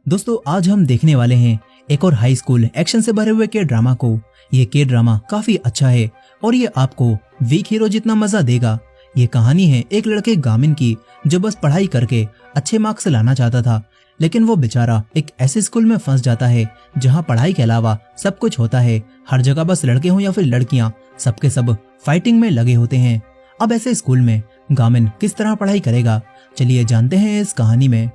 दोस्तों आज हम देखने वाले हैं एक और हाई स्कूल एक्शन से भरे हुए के ड्रामा को। ये के ड्रामा काफी अच्छा है और ये आपको वीक हीरो जितना मजा देगा। ये कहानी है एक लड़के गामिन की जो बस पढ़ाई करके अच्छे मार्क्स लाना चाहता था, लेकिन वो बेचारा एक ऐसे स्कूल में फंस जाता है जहाँ पढ़ाई के अलावा सब कुछ होता है। हर जगह बस लड़के हो या फिर लड़कियां, सबके सब फाइटिंग में लगे होते हैं। अब ऐसे स्कूल में गामिन किस तरह पढ़ाई करेगा, चलिए जानते हैं इस कहानी में।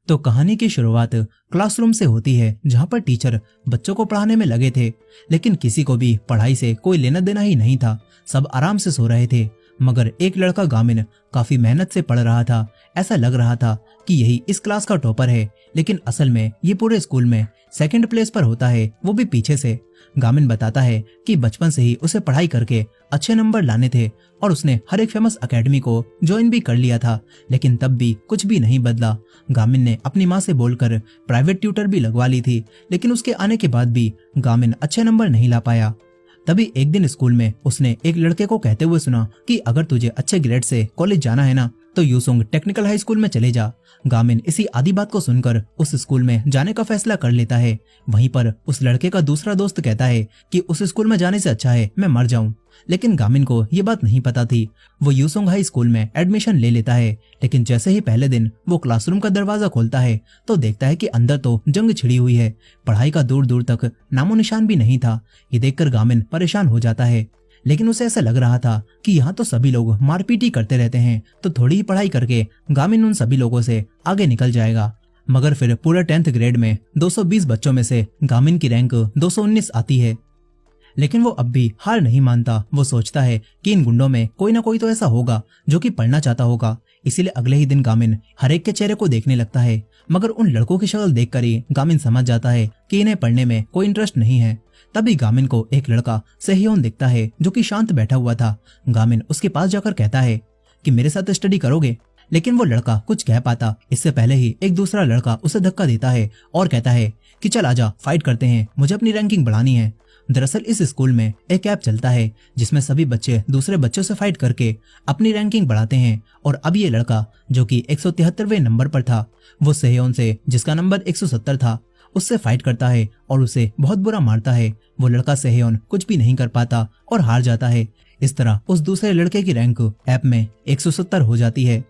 तो कहानी की शुरुआत क्लासरूम से होती है जहाँ पर टीचर बच्चों को पढ़ाने में लगे थे, लेकिन किसी को भी पढ़ाई से कोई लेना देना ही नहीं था। सब आराम से सो रहे थे, मगर एक लड़का गामिन काफी मेहनत से पढ़ रहा था। ऐसा लग रहा था कि यही इस क्लास का टॉपर है, लेकिन असल में ये पूरे स्कूल में सेकंड प्लेस पर होता है, वो भी पीछे से। गामिन बताता है कि बचपन से ही उसे पढ़ाई करके अच्छे नंबर लाने थे और उसने हर एक फेमस एकेडमी को ज्वाइन भी कर लिया था, लेकिन तब भी कुछ भी नहीं बदला। गामिन ने अपनी माँ से बोलकर प्राइवेट ट्यूटर भी लगवा ली थी, लेकिन उसके आने के बाद भी गामिन अच्छे नंबर नहीं ला पाया। तभी एक दिन स्कूल में उसने एक लड़के को कहते हुए सुना कि अगर तुझे अच्छे ग्रेड से कॉलेज जाना है ना, तो यूसुंग टेक्निकल हाई स्कूल में चले जा। गामिन इसी आधी बात को सुनकर उस स्कूल में जाने का फैसला कर लेता है। वहीं पर उस लड़के का दूसरा दोस्त कहता है कि उस स्कूल में जाने से अच्छा है मैं मर जाऊं, लेकिन गामिन को ये बात नहीं पता थी। वो यूसुंग हाई स्कूल में एडमिशन ले लेता है, लेकिन जैसे ही पहले दिन वो क्लासरूम का दरवाजा खोलता है तो देखता है कि अंदर तो जंग छिड़ी हुई है। पढ़ाई का दूर दूर तक नामो निशान भी नहीं था। ये देखकर गामिन परेशान हो जाता है, लेकिन उसे ऐसा लग रहा था कि यहाँ तो सभी लोग मारपीट ही करते रहते हैं, तो थोड़ी ही पढ़ाई करके गामिन उन सभी लोगों से आगे निकल जाएगा। मगर फिर पूरे 10th ग्रेड में 220 बच्चों में से गामिन की रैंक 219 आती है। लेकिन वो अब भी हार नहीं मानता। वो सोचता है कि इन गुंडों में कोई ना कोई तो ऐसा होगा जो कि पढ़ना चाहता होगा। इसीलिए अगले ही दिन गामिन हर एक के चेहरे को देखने लगता है, मगर उन लड़कों की शक्ल देखकर ही गामिन समझ जाता है कि इन्हें पढ़ने में कोई इंटरेस्ट नहीं है। तभी गामिन को एक लड़का सेह्योन दिखता है जो कि शांत बैठा हुआ था। गामिन उसके पास जाकर कहता है कि मेरे साथ स्टडी करोगे, लेकिन वो लड़का कुछ कह पाता इससे पहले ही एक दूसरा लड़का उसे धक्का देता है और कहता है कि चल आजा फाइट करते हैं, मुझे अपनी रैंकिंग बढ़ानी है। दरअसल इस स्कूल में एक ऐप चलता है जिसमें सभी बच्चे दूसरे बच्चों से फाइट करके अपनी रैंकिंग बढ़ाते हैं। और अब ये लड़का जो कि 173वें नंबर पर था, वो सेह्योन से जिसका नंबर 170 था उससे फाइट करता है और उसे बहुत बुरा मारता है। वो लड़का सेह्योन कुछ भी नहीं कर पाता और हार जाता है। इस तरह उस दूसरे लड़के की रैंक ऐप में 170 हो जाती है।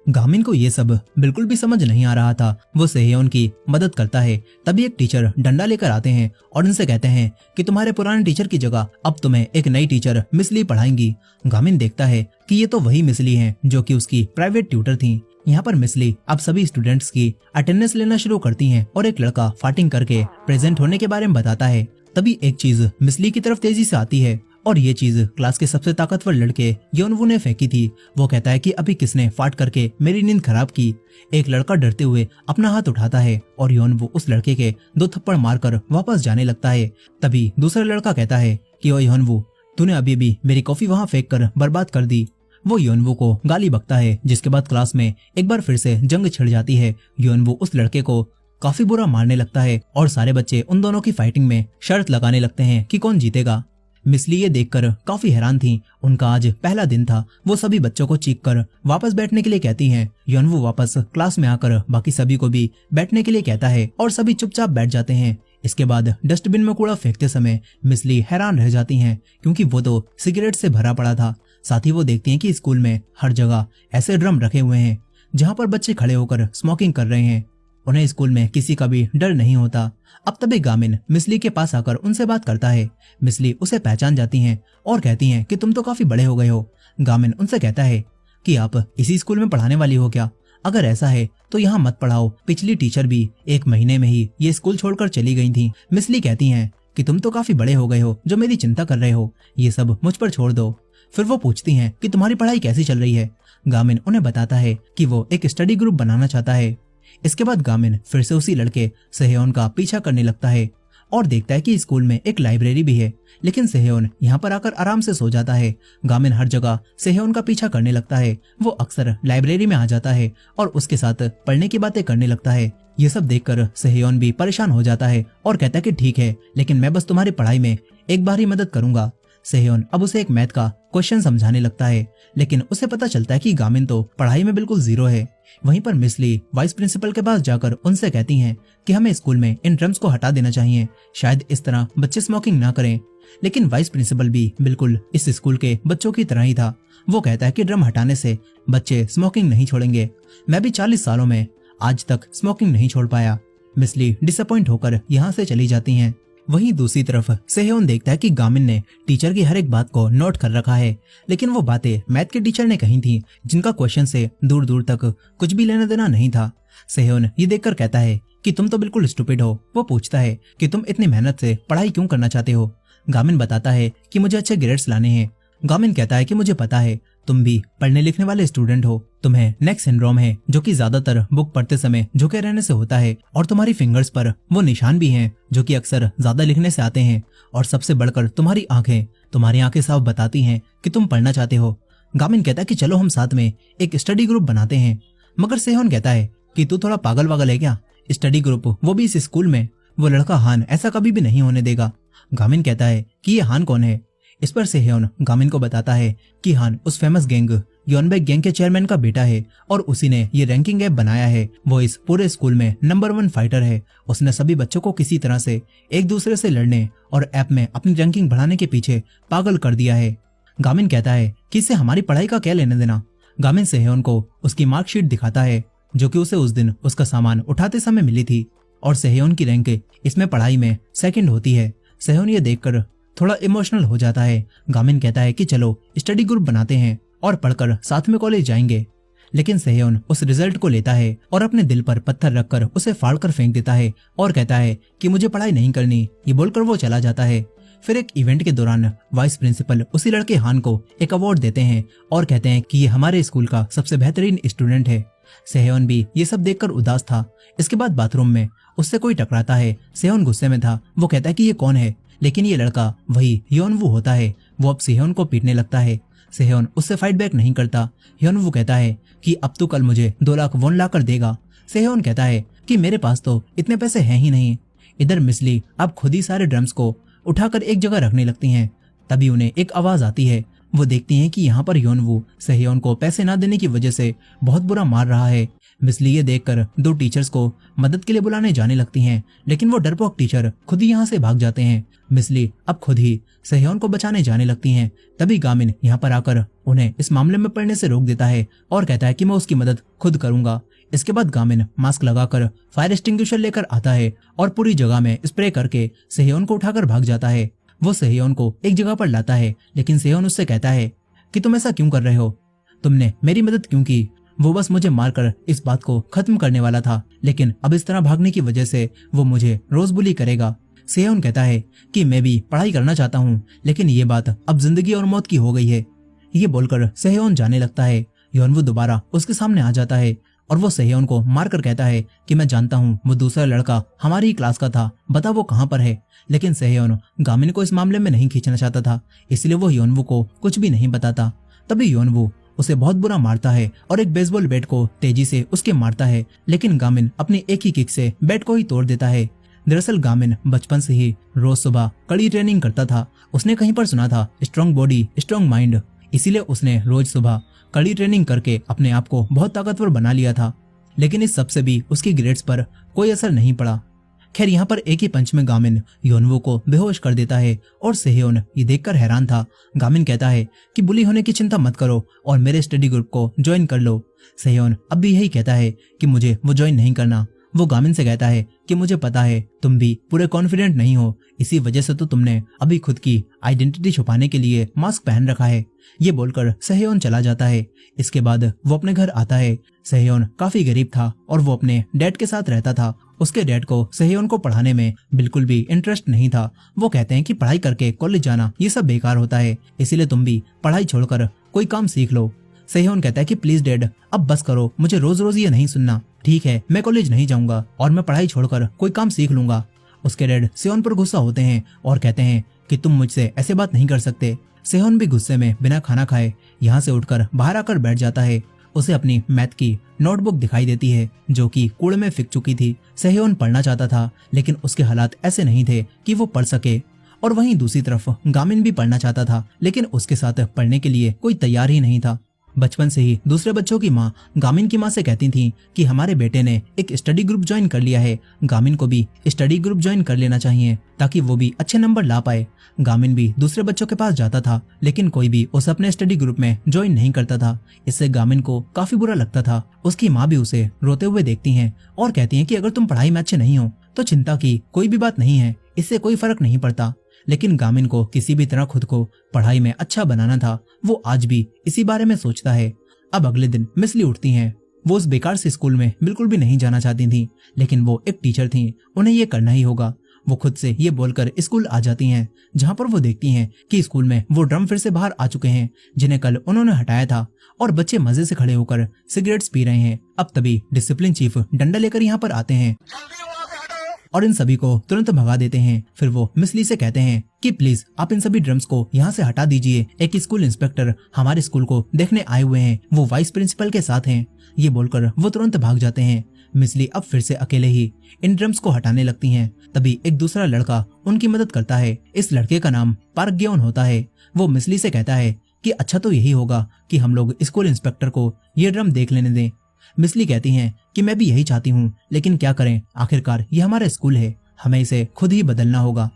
गामिन को ये सब बिल्कुल भी समझ नहीं आ रहा था। वो सेह्योन की मदद करता है। तभी एक टीचर डंडा लेकर आते हैं और उनसे कहते हैं कि तुम्हारे पुराने टीचर की जगह अब तुम्हें एक नई टीचर मिस ली पढ़ाएंगी। गामिन देखता है कि ये तो वही मिस ली हैं जो कि उसकी प्राइवेट ट्यूटर थी। यहाँ पर मिस ली अब सभी स्टूडेंट्स की अटेंडेंस लेना शुरू करती हैं और एक लड़का फाइटिंग करके प्रेजेंट होने के बारे में बताता है। तभी एक चीज मिस ली की तरफ तेजी से आती है और ये चीज क्लास के सबसे ताकतवर लड़के योनवू ने फेंकी थी। वो कहता है कि अभी किसने फाट करके मेरी नींद खराब की। एक लड़का डरते हुए अपना हाथ उठाता है और योनवू उस लड़के के 2 थप्पड़ मारकर वापस जाने लगता है। तभी दूसरा लड़का कहता है कि ओ योनवू, तूने अभी भी मेरी कॉफी वहां फेंक कर बर्बाद कर दी। वो योनवू को गाली बकता है, जिसके बाद क्लास में एक बार फिर से जंग छिड़ जाती है। योनवू उस लड़के को काफी बुरा मारने लगता है और सारे बच्चे उन दोनों की फाइटिंग में शर्त लगाने लगते हैं कि कौन जीतेगा। मिस ली ये देखकर काफी हैरान थी। उनका आज पहला दिन था। वो सभी बच्चों को चीख कर वापस बैठने के लिए कहती हैं। योनवू वापस क्लास में आकर बाकी सभी को भी बैठने के लिए कहता है और सभी चुपचाप बैठ जाते हैं। इसके बाद डस्टबिन में कूड़ा फेंकते समय मिस ली हैरान रह जाती हैं, क्योंकि वो तो सिगरेट से भरा पड़ा था। साथ ही वो देखती हैं कि स्कूल में हर जगह ऐसे ड्रम रखे हुए हैं जहाँ पर बच्चे खड़े होकर स्मोकिंग कर रहे हैं। उन्हें स्कूल में किसी का भी डर नहीं होता। अब तभी गामिन मिस ली के पास आकर उनसे बात करता है। मिस ली उसे पहचान जाती हैं और कहती हैं कि तुम तो काफी बड़े हो गए हो। गामिन उनसे कहता है कि आप इसी स्कूल में पढ़ाने वाली हो क्या? अगर ऐसा है तो यहाँ मत पढ़ाओ। पिछली टीचर भी 1 महीने में ही ये स्कूल छोड़कर चली गई थी। मिस ली कहती हैं कि तुम तो काफी बड़े हो गए हो, जो मेरी चिंता कर रहे हो ये सब मुझ पर छोड़ दो। फिर वो पूछती हैं कि तुम्हारी पढ़ाई कैसी चल रही है। गामिन उन्हें बताता है कि वो एक स्टडी ग्रुप बनाना चाहता है। इसके बाद गामिन फिर से उसी लड़के सेहयोन का पीछा करने लगता है और देखता है कि स्कूल में एक लाइब्रेरी भी है, लेकिन सेहयोन यहाँ पर आकर आराम से सो जाता है। गामिन हर जगह सेहयोन का पीछा करने लगता है। वो अक्सर लाइब्रेरी में आ जाता है और उसके साथ पढ़ने की बातें करने लगता है। ये सब देखकर सेहयोन भी परेशान हो जाता है और कहता है कि ठीक है, लेकिन मैं बस तुम्हारी पढ़ाई में एक बार ही मदद करूंगा। सेहयोन अब उसे एक मैथ का क्वेश्चन समझाने लगता है, लेकिन उसे पता चलता है कि गामिन तो पढ़ाई में बिल्कुल जीरो है। वहीं पर मिस ली वाइस प्रिंसिपल के पास जाकर उनसे कहती हैं कि हमें स्कूल में इन ड्रम्स को हटा देना चाहिए, शायद इस तरह बच्चे स्मोकिंग ना करें। लेकिन वाइस प्रिंसिपल भी बिल्कुल इस स्कूल के बच्चों की तरह ही था। वो कहता है कि ड्रम हटाने से बच्चे स्मोकिंग नहीं छोड़ेंगे। मैं भी 40 सालों में आज तक स्मोकिंग नहीं छोड़ पाया। मिस ली डिसअपॉइंट होकर यहाँ से चली जाती हैं। वहीं दूसरी तरफ सेहयोन देखता है कि गामिन ने टीचर की हर एक बात को नोट कर रखा है, लेकिन वो बातें मैथ के टीचर ने कही थी जिनका क्वेश्चन से दूर दूर तक कुछ भी लेना देना नहीं था। सेहयोन ये देखकर कहता है कि तुम तो बिल्कुल स्टूपिड हो। वो पूछता है कि तुम इतनी मेहनत से पढ़ाई क्यों करना चाहते हो। गामिन बताता है कि मुझे अच्छे ग्रेड्स लाने हैं। गामिन कहता है कि मुझे पता है तुम भी पढ़ने लिखने वाले स्टूडेंट हो, तुम्हें नेक सिंड्रोम है जो कि ज्यादातर बुक पढ़ते समय झुके रहने से होता है, और तुम्हारी फिंगर्स पर वो निशान भी हैं जो कि अक्सर ज्यादा लिखने से आते हैं, और सबसे बढ़कर तुम्हारी आंखें साफ बताती हैं कि तुम पढ़ना चाहते हो। गामिन कहता है कि चलो हम साथ में एक स्टडी ग्रुप बनाते हैं, मगर सेहयोन कहता है कि तू थोड़ा पागल वागल है क्या, स्टडी ग्रुप वो भी इस स्कूल में, वो लड़का हान ऐसा कभी भी नहीं होने देगा। गामिन कहता है कि ये हान कौन है। इस पर सेहयोन गामिन को बताता है कि हान उस फेमस गैंग योनबेक गैंग के चेयरमैन का बेटा है और उसी ने ये रैंकिंग ऐप बनाया है। वो इस पूरे स्कूल में नंबर 1 फाइटर है। उसने सभी बच्चों को किसी तरह से एक दूसरे से लड़ने और ऐप में अपनी रैंकिंग बढ़ाने के पीछे पागल कर दिया है। गामिन कहता है कि इससे हमारी पढ़ाई का क्या लेने देना। गामिन सेहयोन को उसकी मार्कशीट दिखाता है जो कि उसे उस दिन उसका सामान उठाते समय मिली थी, और सेहयोन की रैंक इसमें पढ़ाई में सेकंड होती है। सेहयोन ये देखकर थोड़ा इमोशनल हो जाता है। गामिन कहता है कि चलो स्टडी ग्रुप बनाते हैं और पढ़कर साथ में कॉलेज जाएंगे, लेकिन सेहयोन उस रिजल्ट को लेता है और अपने दिल पर पत्थर रखकर उसे फाड़कर फेंक देता है और कहता है कि मुझे पढ़ाई नहीं करनी। ये बोलकर वो चला जाता है। फिर एक इवेंट के दौरान वाइस प्रिंसिपल उसी लड़के हान को एक अवार्ड देते हैं और कहते हैं कि ये हमारे स्कूल का सबसे बेहतरीन स्टूडेंट है। सेहयोन भी ये सब देखकर उदास था। इसके बाद बाथरूम में उससे कोई टकराता है। सेहयोन गुस्से में था। वो कहता है कि ये कौन है, लेकिन ये लड़का वही योनवू होता है। वो अब सेहयोन को पीटने लगता है। सेहयोन उससे फाइट बैक नहीं करता। योनवू कहता है कि अब तो कल मुझे 2 लाख वॉन ला कर देगा। सेहयोन कहता है कि मेरे पास तो इतने पैसे हैं ही नहीं। इधर मिस ली अब खुद ही सारे ड्रम्स को उठाकर एक जगह रखने लगती हैं। तभी उन्हें एक आवाज आती है। वो देखती हैं कि यहाँ पर योनवू सेहयोन को पैसे ना देने की वजह से बहुत बुरा मार रहा है। मिस ली ये देखकर 2 टीचर्स को मदद के लिए बुलाने जाने लगती हैं, लेकिन वो डरपोक टीचर खुद ही यहाँ से भाग जाते हैं। मिस ली अब खुद ही सेहयोन को बचाने जाने लगती हैं। तभी गामिन यहाँ पर आकर उन्हें इस मामले में पढ़ने से रोक देता है और कहता है कि मैं उसकी मदद खुद करूंगा। इसके बाद गामिन मास्क लगाकर फायर एक्सटिंग्विशर लेकर आता है और पूरी जगह में स्प्रे करके सेहयोन को उठाकर भाग जाता है। वो सेहयोन को एक जगह पर लाता है, लेकिन सेहयोन उससे कहता है कि तुम ऐसा क्यों कर रहे हो, तुमने मेरी मदद क्यों की। वो बस मुझे मारकर इस बात को खत्म करने वाला था, लेकिन अब इस तरह भागने की वजह से वो मुझे रोज बुली करेगा। सेहयोन कहता है कि मैं भी पढ़ाई करना चाहता हूँ, लेकिन ये बात अब जिंदगी और मौत की हो गई है। ये बोलकर सेहयोन जाने लगता है। योनवू दोबारा उसके सामने आ जाता है और वो सेहयोन को मारकर कहता है कि मैं जानता हूँ वो दूसरा लड़का हमारी ही क्लास का था, बता वो कहाँ पर है। लेकिन सेहयोन गामिन को इस मामले में नहीं खींचना चाहता था, इसलिए वो योनवू को कुछ भी नहीं बताता। तभी योनवू उसे बहुत बुरा मारता है और एक बेसबॉल बैट को तेजी से उसके मारता है, लेकिन गामिन अपनी एक ही किक से बैट को ही तोड़ देता है। दरअसल गामिन बचपन से ही रोज सुबह कड़ी ट्रेनिंग करता था। उसने कहीं पर सुना था स्ट्रॉन्ग बॉडी स्ट्रॉन्ग माइंड, इसीलिए उसने रोज सुबह कड़ी ट्रेनिंग करके अपने आप को बहुत ताकतवर बना लिया था। लेकिन इस सबसे भी उसकी ग्रेड्स पर कोई असर नहीं पड़ा। खैर यहाँ पर एक ही पंच में गामिन योनवू को बेहोश कर देता है और सेहयोन ये देखकर हैरान था। गामिन कहता है कि बुली होने की चिंता मत करो और मेरे स्टडी ग्रुप को ज्वाइन कर लो। सेहयोन अब भी यही कहता है कि मुझे वो ज्वाइन नहीं करना। वो गामिन से कहता है कि मुझे पता है तुम भी पूरे कॉन्फिडेंट नहीं हो, इसी वजह से तो तुमने अभी खुद की आइडेंटिटी छुपाने के लिए मास्क पहन रखा है। ये बोलकर सेहयोन चला जाता है। इसके बाद वो अपने घर आता है। सेहयोन काफी गरीब था और वो अपने डैड के साथ रहता था। उसके डैड को सेहयोन को पढ़ाने में बिल्कुल भी इंटरेस्ट नहीं था। वो कहते हैं कि पढ़ाई करके कॉलेज जाना ये सब बेकार होता है, इसीलिए तुम भी पढ़ाई छोड़कर कोई काम सीख लो। सेह्योन कहता है कि प्लीज डैड अब बस करो, मुझे रोज रोज ये नहीं सुनना। ठीक है, मैं कॉलेज नहीं जाऊंगा और मैं पढ़ाई छोड़कर कोई काम सीख लूंगा। उसके डैड सेह्योन पर गुस्सा होते हैं और कहते हैं कि तुम मुझसे ऐसे बात नहीं कर सकते। सेह्योन भी गुस्से में बिना खाना खाए यहाँ से उठकर बाहर आकर बैठ जाता है। उसे अपनी मैथ की नोटबुक दिखाई देती है जो कि कूड़े में फेंक चुकी थी। सेह्योन पढ़ना चाहता था लेकिन उसके हालात ऐसे नहीं थे कि वो पढ़ सके। और वहीं दूसरी तरफ गामिन भी पढ़ना चाहता था लेकिन उसके साथ पढ़ने के लिए कोई तैयार ही नहीं था। बचपन से ही दूसरे बच्चों की माँ गामिन की माँ से कहती थी कि हमारे बेटे ने एक स्टडी ग्रुप ज्वाइन कर लिया है, गामिन को भी स्टडी ग्रुप ज्वाइन कर लेना चाहिए ताकि वो भी अच्छे नंबर ला पाए। गामिन भी दूसरे बच्चों के पास जाता था लेकिन कोई भी उसे अपने स्टडी ग्रुप में ज्वाइन नहीं करता था। इससे गामिन को काफी बुरा लगता था। उसकी माँ भी उसे रोते हुए देखती हैं और कहती हैं कि अगर तुम पढ़ाई में अच्छे नहीं हो तो चिंता की कोई भी बात नहीं है, इससे कोई फर्क नहीं पड़ता। लेकिन गामिन को किसी भी तरह खुद को पढ़ाई में अच्छा बनाना था। वो आज भी इसी बारे में सोचता है। अब अगले दिन मिस ली उठती हैं। वो उस बेकार से स्कूल में बिल्कुल भी नहीं जाना चाहती थी लेकिन वो एक टीचर थी, उन्हें ये करना ही होगा। वो खुद से ये बोलकर स्कूल आ जाती हैं जहाँ पर वो देखती हैं कि स्कूल में वो ड्रम फिर से बाहर आ चुके हैं जिन्हें कल उन्होंने हटाया था और बच्चे मजे से खड़े होकर सिगरेट्स पी रहे हैं। अब तभी डिसिप्लिन चीफ डंडा लेकर यहाँ पर आते हैं और इन सभी को तुरंत भगा देते हैं। फिर वो मिस ली से कहते हैं कि प्लीज आप इन सभी ड्रम्स को यहाँ से हटा दीजिए, एक स्कूल इंस्पेक्टर हमारे स्कूल को देखने आए हुए हैं, वो वाइस प्रिंसिपल के साथ हैं। ये बोलकर वो तुरंत भाग जाते हैं। मिस ली अब फिर से अकेले ही इन ड्रम्स को हटाने लगती हैं। तभी एक दूसरा लड़का उनकी मदद करता है। इस लड़के का नाम पार्क ग्योन होता है। वो मिस ली से कहता है कि अच्छा तो यही होगा कि हम लोग स्कूल इंस्पेक्टर को ये ड्रम देख लेने दें। मिस ली कहती हैं कि मैं भी यही चाहती हूँ लेकिन क्या करें, आखिरकार ये हमारा स्कूल है, हमें इसे खुद ही बदलना होगा।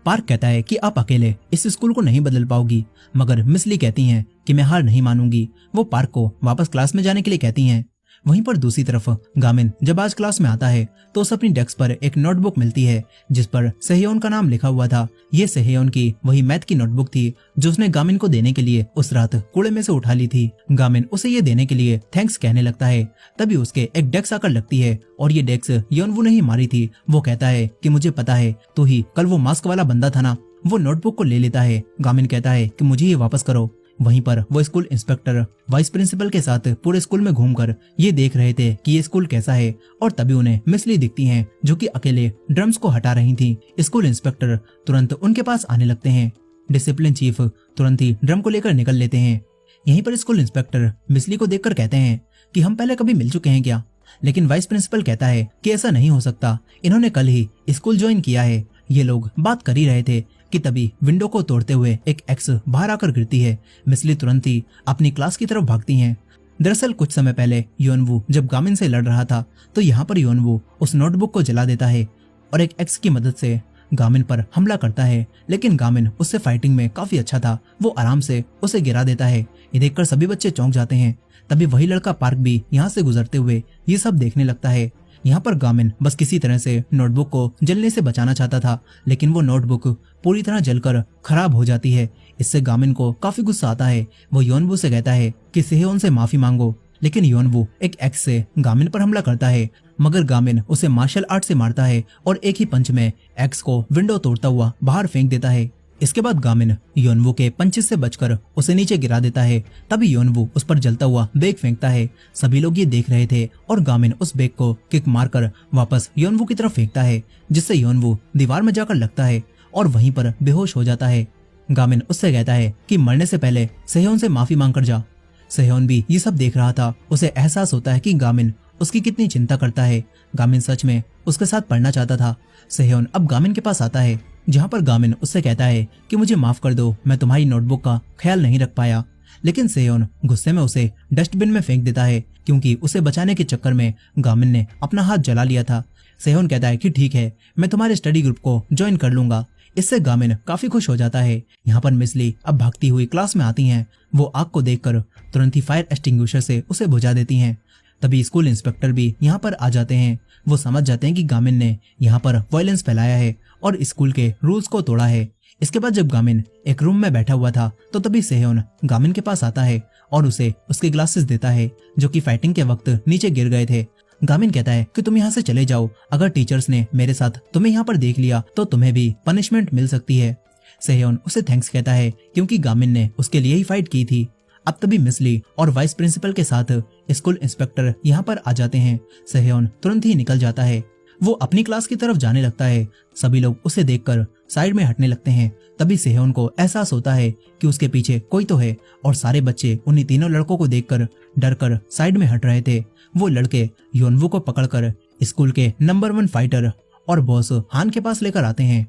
पार्क कहता है कि आप अकेले इस स्कूल को नहीं बदल पाओगी, मगर मिस ली कहती हैं कि मैं हार नहीं मानूंगी। वो पार्क को वापस क्लास में जाने के लिए कहती हैं। वहीं पर दूसरी तरफ गामिन जब आज क्लास में आता है तो उसे अपनी डेस्क पर एक नोटबुक मिलती है जिस पर सेह्योन का नाम लिखा हुआ था। ये सेह्योन की वही मैथ की नोटबुक थी जो उसने गामिन को देने के लिए उस रात कूड़े में से उठा ली थी। गामिन उसे ये देने के लिए थैंक्स कहने लगता है। तभी उसके एक डेस्क आकर लगती है और ये डेस्क योनवू ने ही मारी थी। वो कहता है कि मुझे पता है तू ही कल वो मास्क वाला बंदा था ना। वो नोटबुक को ले लेता है। गामिन कहता है कि मुझे ये वापस करो। वहीं पर वो स्कूल इंस्पेक्टर वाइस प्रिंसिपल के साथ पूरे स्कूल में घूमकर ये देख रहे थे कि ये स्कूल कैसा है और तभी उन्हें मिस ली दिखती हैं जो कि अकेले ड्रम्स को हटा रही थी। स्कूल इंस्पेक्टर तुरंत उनके पास आने लगते हैं। डिसिप्लिन चीफ तुरंत ही ड्रम को लेकर निकल लेते हैं। यहीं पर स्कूल इंस्पेक्टर मिस ली को देखकर कहते हैं कि हम पहले कभी मिल चुके हैं क्या? लेकिन वाइस प्रिंसिपल कहता है कि ऐसा नहीं हो सकता, इन्होंने कल ही स्कूल ज्वाइन किया है। ये लोग बात कर ही रहे थे कि तभी विंडो को तोड़ते हुए एक एक्स बाहर आकर गिरती है। मिस ली तुरंत ही अपनी क्लास की तरफ भागती हैं। दरअसल कुछ समय पहले योनवू जब गामिन से लड़ रहा था तो यहाँ पर योनवू उस नोटबुक को जला देता है और एक एक्स की मदद से गामिन पर हमला करता है। लेकिन गामिन उससे फाइटिंग में काफी अच्छा था, वो आराम से उसे गिरा देता है। ये देखकर सभी बच्चे चौंक जाते हैं। तभी वही लड़का पार्क भी यहाँ से गुजरते हुए ये सब देखने लगता है। यहाँ पर गामिन बस किसी तरह से नोटबुक को जलने से बचाना चाहता था लेकिन वो नोटबुक पूरी तरह जलकर खराब हो जाती है। इससे गामिन को काफी गुस्सा आता है। वो योनवू से कहता है कि सेह्योन से माफी मांगो, लेकिन योनवू एक एक्स से गामिन पर हमला करता है मगर गामिन उसे मार्शल आर्ट से मारता है और एक ही पंच में एक्स को विंडो तोड़ता हुआ बाहर फेंक देता है। इसके बाद गामिन योनवू के पंचेस से बचकर उसे नीचे गिरा देता है। तभी योनवू उस पर जलता हुआ बैग फेंकता है। सभी लोग ये देख रहे थे और गामिन उस बैग को किक मारकर वापस योनवू की तरफ फेंकता है जिससे योनवू दीवार में जाकर लगता है और वहीं पर बेहोश हो जाता है। गामिन उससे कहता है कि मरने से पहले सेह्योन से माफी मांग कर जा। सेह्योन भी ये सब देख रहा था। उसे एहसास होता है कि गामिन उसकी कितनी चिंता करता है। गामिन सच में उसके साथ पढ़ना चाहता था। सेह्योन अब गामिन के पास आता है जहाँ पर गामिन उससे कहता है कि मुझे माफ कर दो, मैं तुम्हारी नोटबुक का ख्याल नहीं रख पाया। लेकिन सेह्योन गुस्से में उसे डस्टबिन में फेंक देता है क्योंकि उसे बचाने के चक्कर में गामिन ने अपना हाथ जला लिया था। सेह्योन कहता है कि ठीक है, मैं तुम्हारे स्टडी ग्रुप को ज्वाइन कर लूंगा। इससे गामिन काफी खुश हो जाता है। यहाँ पर मिस ली अब भागती हुई क्लास में आती हैं। वो आग को देखकर तुरंत ही फायर एक्सटिंग्विशर से उसे बुझा देती हैं। तभी स्कूल इंस्पेक्टर भी यहाँ पर आ जाते हैं। वो समझ जाते हैं कि गामिन ने यहाँ पर वायलेंस फैलाया है और स्कूल के रूल्स को तोड़ा है। इसके बाद जब गामिन एक रूम में बैठा हुआ था तो तभी सेह्योन गामिन के पास आता है और उसे उसके ग्लासेस देता है जो कि फाइटिंग के वक्त नीचे गिर गए थे। गामिन कहता है कि तुम यहाँ से चले जाओ, अगर टीचर्स ने मेरे साथ तुम्हें यहाँ पर देख लिया तो तुम्हें भी पनिशमेंट मिल सकती है। सेह्योन उसे थैंक्स कहता है क्योंकि गामिन ने उसके लिए ही फाइट की थी। अब तभी मिसली और वाइस प्रिंसिपल के साथ स्कूल इंस्पेक्टर यहाँ पर आ जाते हैं। सेहयोन तुरंत ही निकल जाता है। वो अपनी क्लास की तरफ जाने लगता है। सभी लोग उसे देखकर साइड में हटने लगते हैं। तभी सेहयोन को एहसास होता है कि उसके पीछे कोई तो है और सारे बच्चे उन्हीं तीनों लड़कों को देखकर डरकर साइड में हट रहे थे। वो लड़के योनवू को पकड़कर स्कूल के नंबर 1 फाइटर और बॉस हान के पास लेकर आते हैं।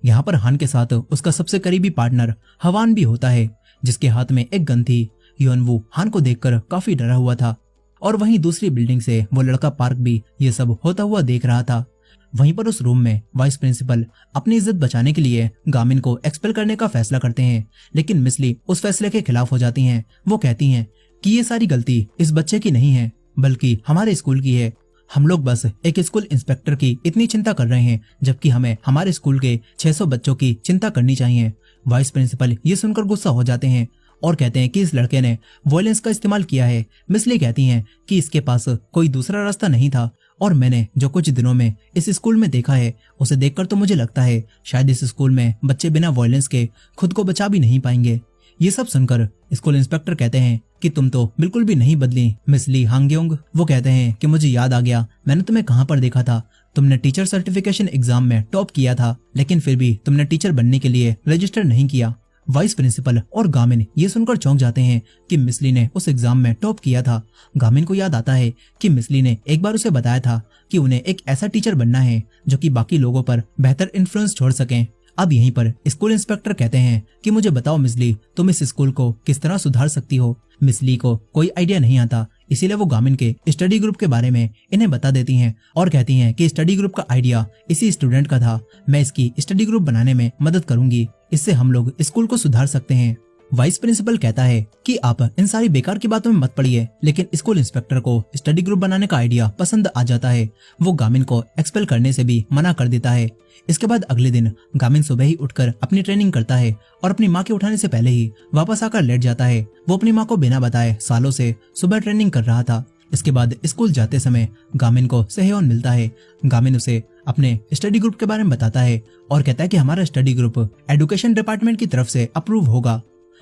यहाँ पर हान के साथ उसका सबसे करीबी पार्टनर हवान भी होता है, जिसके हाथ में एक गन थी। योनवू हान को देखकर काफी डरा हुआ था और वहीं दूसरी बिल्डिंग से वो लड़का पार्क भी ये सब होता हुआ देख रहा था। वहीं पर उस रूम में वाइस प्रिंसिपल अपनी इज्जत बचाने के लिए गामिन को एक्सपेल करने का फैसला करते हैं, लेकिन मिसली उस फैसले के खिलाफ हो जाती हैं। वो कहती हैं कि ये सारी गलती इस बच्चे की नहीं है, बल्कि हमारे स्कूल की है। हम लोग बस एक स्कूल इंस्पेक्टर की इतनी चिंता कर रहे हैं, जबकि हमें हमारे स्कूल के 600 बच्चों की चिंता करनी चाहिए। वाइस प्रिंसिपल ये सुनकर गुस्सा हो जाते हैं और कहते हैं कि इस लड़के ने वायलेंस का इस्तेमाल किया है। मिसली कहती हैं कि इसके पास कोई दूसरा रास्ता नहीं था और मैंने जो कुछ दिनों में इस स्कूल में देखा है उसे देखकर तो मुझे लगता है शायद इस स्कूल में बच्चे बिना वायलेंस के खुद को बचा भी नहीं पाएंगे। ये सब सुनकर स्कूल इंस्पेक्टर कहते हैं कि तुम तो बिल्कुल भी नहीं बदली मिसली हांगयोंग। वो कहते हैं कि मुझे याद आ गया, मैंने तुम्हें कहाँ पर देखा था। तुमने टीचर सर्टिफिकेशन एग्जाम में टॉप किया था, लेकिन फिर भी तुमने टीचर बनने के लिए रजिस्टर नहीं किया। वाइस प्रिंसिपल और गामिन ये सुनकर चौंक जाते हैं कि मिसली ने उस एग्जाम में टॉप किया था। गामिन को याद आता है कि मिसली ने एक बार उसे बताया था कि उन्हें एक ऐसा टीचर बनना है जो कि बाकी लोगों पर बेहतर इन्फ्लुएंस छोड़ सकें। अब यहीं पर स्कूल इंस्पेक्टर कहते हैं कि मुझे बताओ मिसली, तुम इस स्कूल को किस तरह सुधार सकती हो। मिसली को कोई आइडिया नहीं आता, इसीलिए वो गामिन के स्टडी ग्रुप के बारे में इन्हें बता देती हैं और कहती हैं कि स्टडी ग्रुप का आइडिया इसी स्टूडेंट का था। मैं इसकी स्टडी ग्रुप बनाने में मदद करूंगी, इससे हम लोग स्कूल को सुधार सकते हैं। वाइस प्रिंसिपल कहता है कि आप इन सारी बेकार की बातों में मत पड़िए, लेकिन स्कूल इंस्पेक्टर को स्टडी ग्रुप बनाने का आइडिया पसंद आ जाता है। वो गामिन को एक्सपेल करने से भी मना कर देता है। इसके बाद अगले दिन गामिन सुबह ही उठकर अपनी ट्रेनिंग करता है और अपनी माँ के उठाने से पहले ही वापस आकर लेट जाता है। वो अपनी माँ को बिना बताए सालों से सुबह ट्रेनिंग कर रहा था। इसके बाद स्कूल जाते समय गामिन को सेहयोन मिलता है। गामिन उसे अपने स्टडी ग्रुप के बारे में बताता है और कहता है कि हमारा स्टडी ग्रुप एजुकेशन डिपार्टमेंट की तरफ से अप्रूव होगा।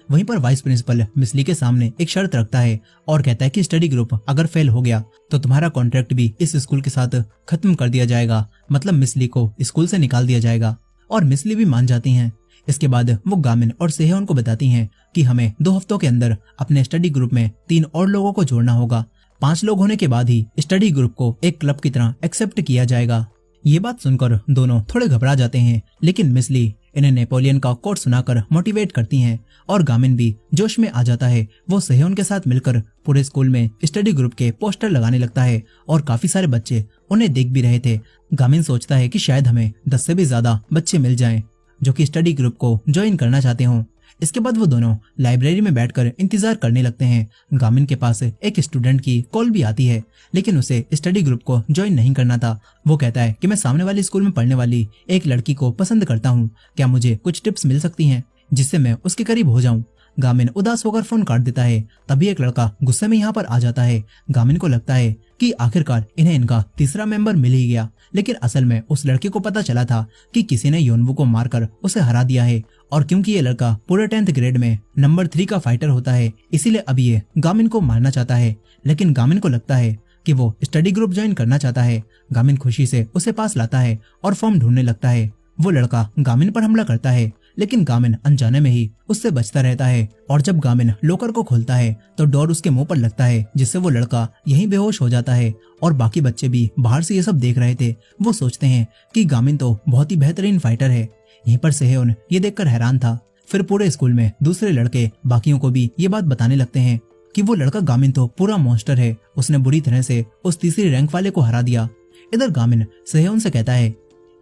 वहीं पर वाइस प्रिंसिपल मिसली के सामने एक शर्त रखता है और कहता है कि स्टडी ग्रुप अगर फेल हो गया तो तुम्हारा कॉन्ट्रैक्ट भी इस स्कूल के साथ खत्म कर दिया जाएगा, मतलब मिसली को स्कूल से निकाल दिया जाएगा। और मिसली भी मान जाती हैं। इसके बाद वो गामिन और सेहयोन को बताती हैं कि हमें 2 हफ्तों के अंदर अपने स्टडी ग्रुप में 3 और लोगों को जोड़ना होगा। 5 लोग होने के बाद ही स्टडी ग्रुप को एक क्लब की तरह एक्सेप्ट किया जाएगा। ये बात सुनकर दोनों थोड़े घबरा जाते हैं, लेकिन मिसली इन्हें नेपोलियन का कोट सुनाकर मोटिवेट करती हैं और गामिन भी जोश में आ जाता है। वो सेहयोन के साथ मिलकर पूरे स्कूल में स्टडी ग्रुप के पोस्टर लगाने लगता है और काफी सारे बच्चे उन्हें देख भी रहे थे। गामिन सोचता है कि शायद हमें 10 से भी ज्यादा बच्चे मिल जाएं जो कि स्टडी ग्रुप को ज्वाइन करना चाहते हों। इसके बाद वो दोनों लाइब्रेरी में बैठकर इंतजार करने लगते हैं। गामिन के पास एक स्टूडेंट की कॉल भी आती है, लेकिन उसे स्टडी ग्रुप को ज्वाइन नहीं करना था। वो कहता है कि मैं सामने वाली स्कूल में पढ़ने वाली एक लड़की को पसंद करता हूँ, क्या मुझे कुछ टिप्स मिल सकती हैं जिससे मैं उसके करीब हो जाऊं। गामिन उदास होकर फोन काट देता है। तभी एक लड़का गुस्से में यहाँ पर आ जाता है। गामिन को लगता है कि आखिरकार इन्हें इनका तीसरा मेंबर मिल ही गया, लेकिन असल में उस लड़के को पता चला था कि किसी ने योनवू को मारकर उसे हरा दिया है। और क्योंकि ये लड़का पूरे 10th ग्रेड में नंबर 3 का फाइटर होता है, इसीलिए अब ये गामिन को मारना चाहता है। लेकिन गामिन को लगता है कि वो स्टडी ग्रुप ज्वाइन करना चाहता है। गामिन खुशी से उसे पास लाता है और फॉर्म ढूंढने लगता है। वो लड़का गामिन पर हमला करता है, लेकिन गामिन अनजाने में ही उससे बचता रहता है। और जब गामिन लॉकर को खोलता है तो डोर उसके मुंह पर लगता है, जिससे वो लड़का यहीं बेहोश हो जाता है। और बाकी बच्चे भी बाहर से ये सब देख रहे थे। वो सोचते हैं कि गामिन तो बहुत ही बेहतरीन फाइटर है। यहीं पर सेहयोन ये देखकर हैरान था। फिर पूरे स्कूल में दूसरे लड़के बाकियों को भी ये बात बताने लगते हैं कि वो लड़का गामिन तो पूरा मॉन्स्टर है, उसने बुरी तरह से उस तीसरी रैंक वाले को हरा दिया। इधर गामिन सेहयोन से कहता है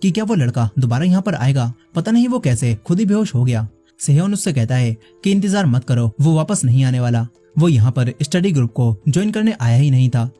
कि क्या वो लड़का दोबारा यहाँ पर आएगा, पता नहीं वो कैसे खुद ही बेहोश हो गया। सेहयोन उससे कहता है कि इंतजार मत करो, वो वापस नहीं आने वाला, वो यहाँ पर स्टडी ग्रुप को ज्वाइन करने आया ही नहीं था।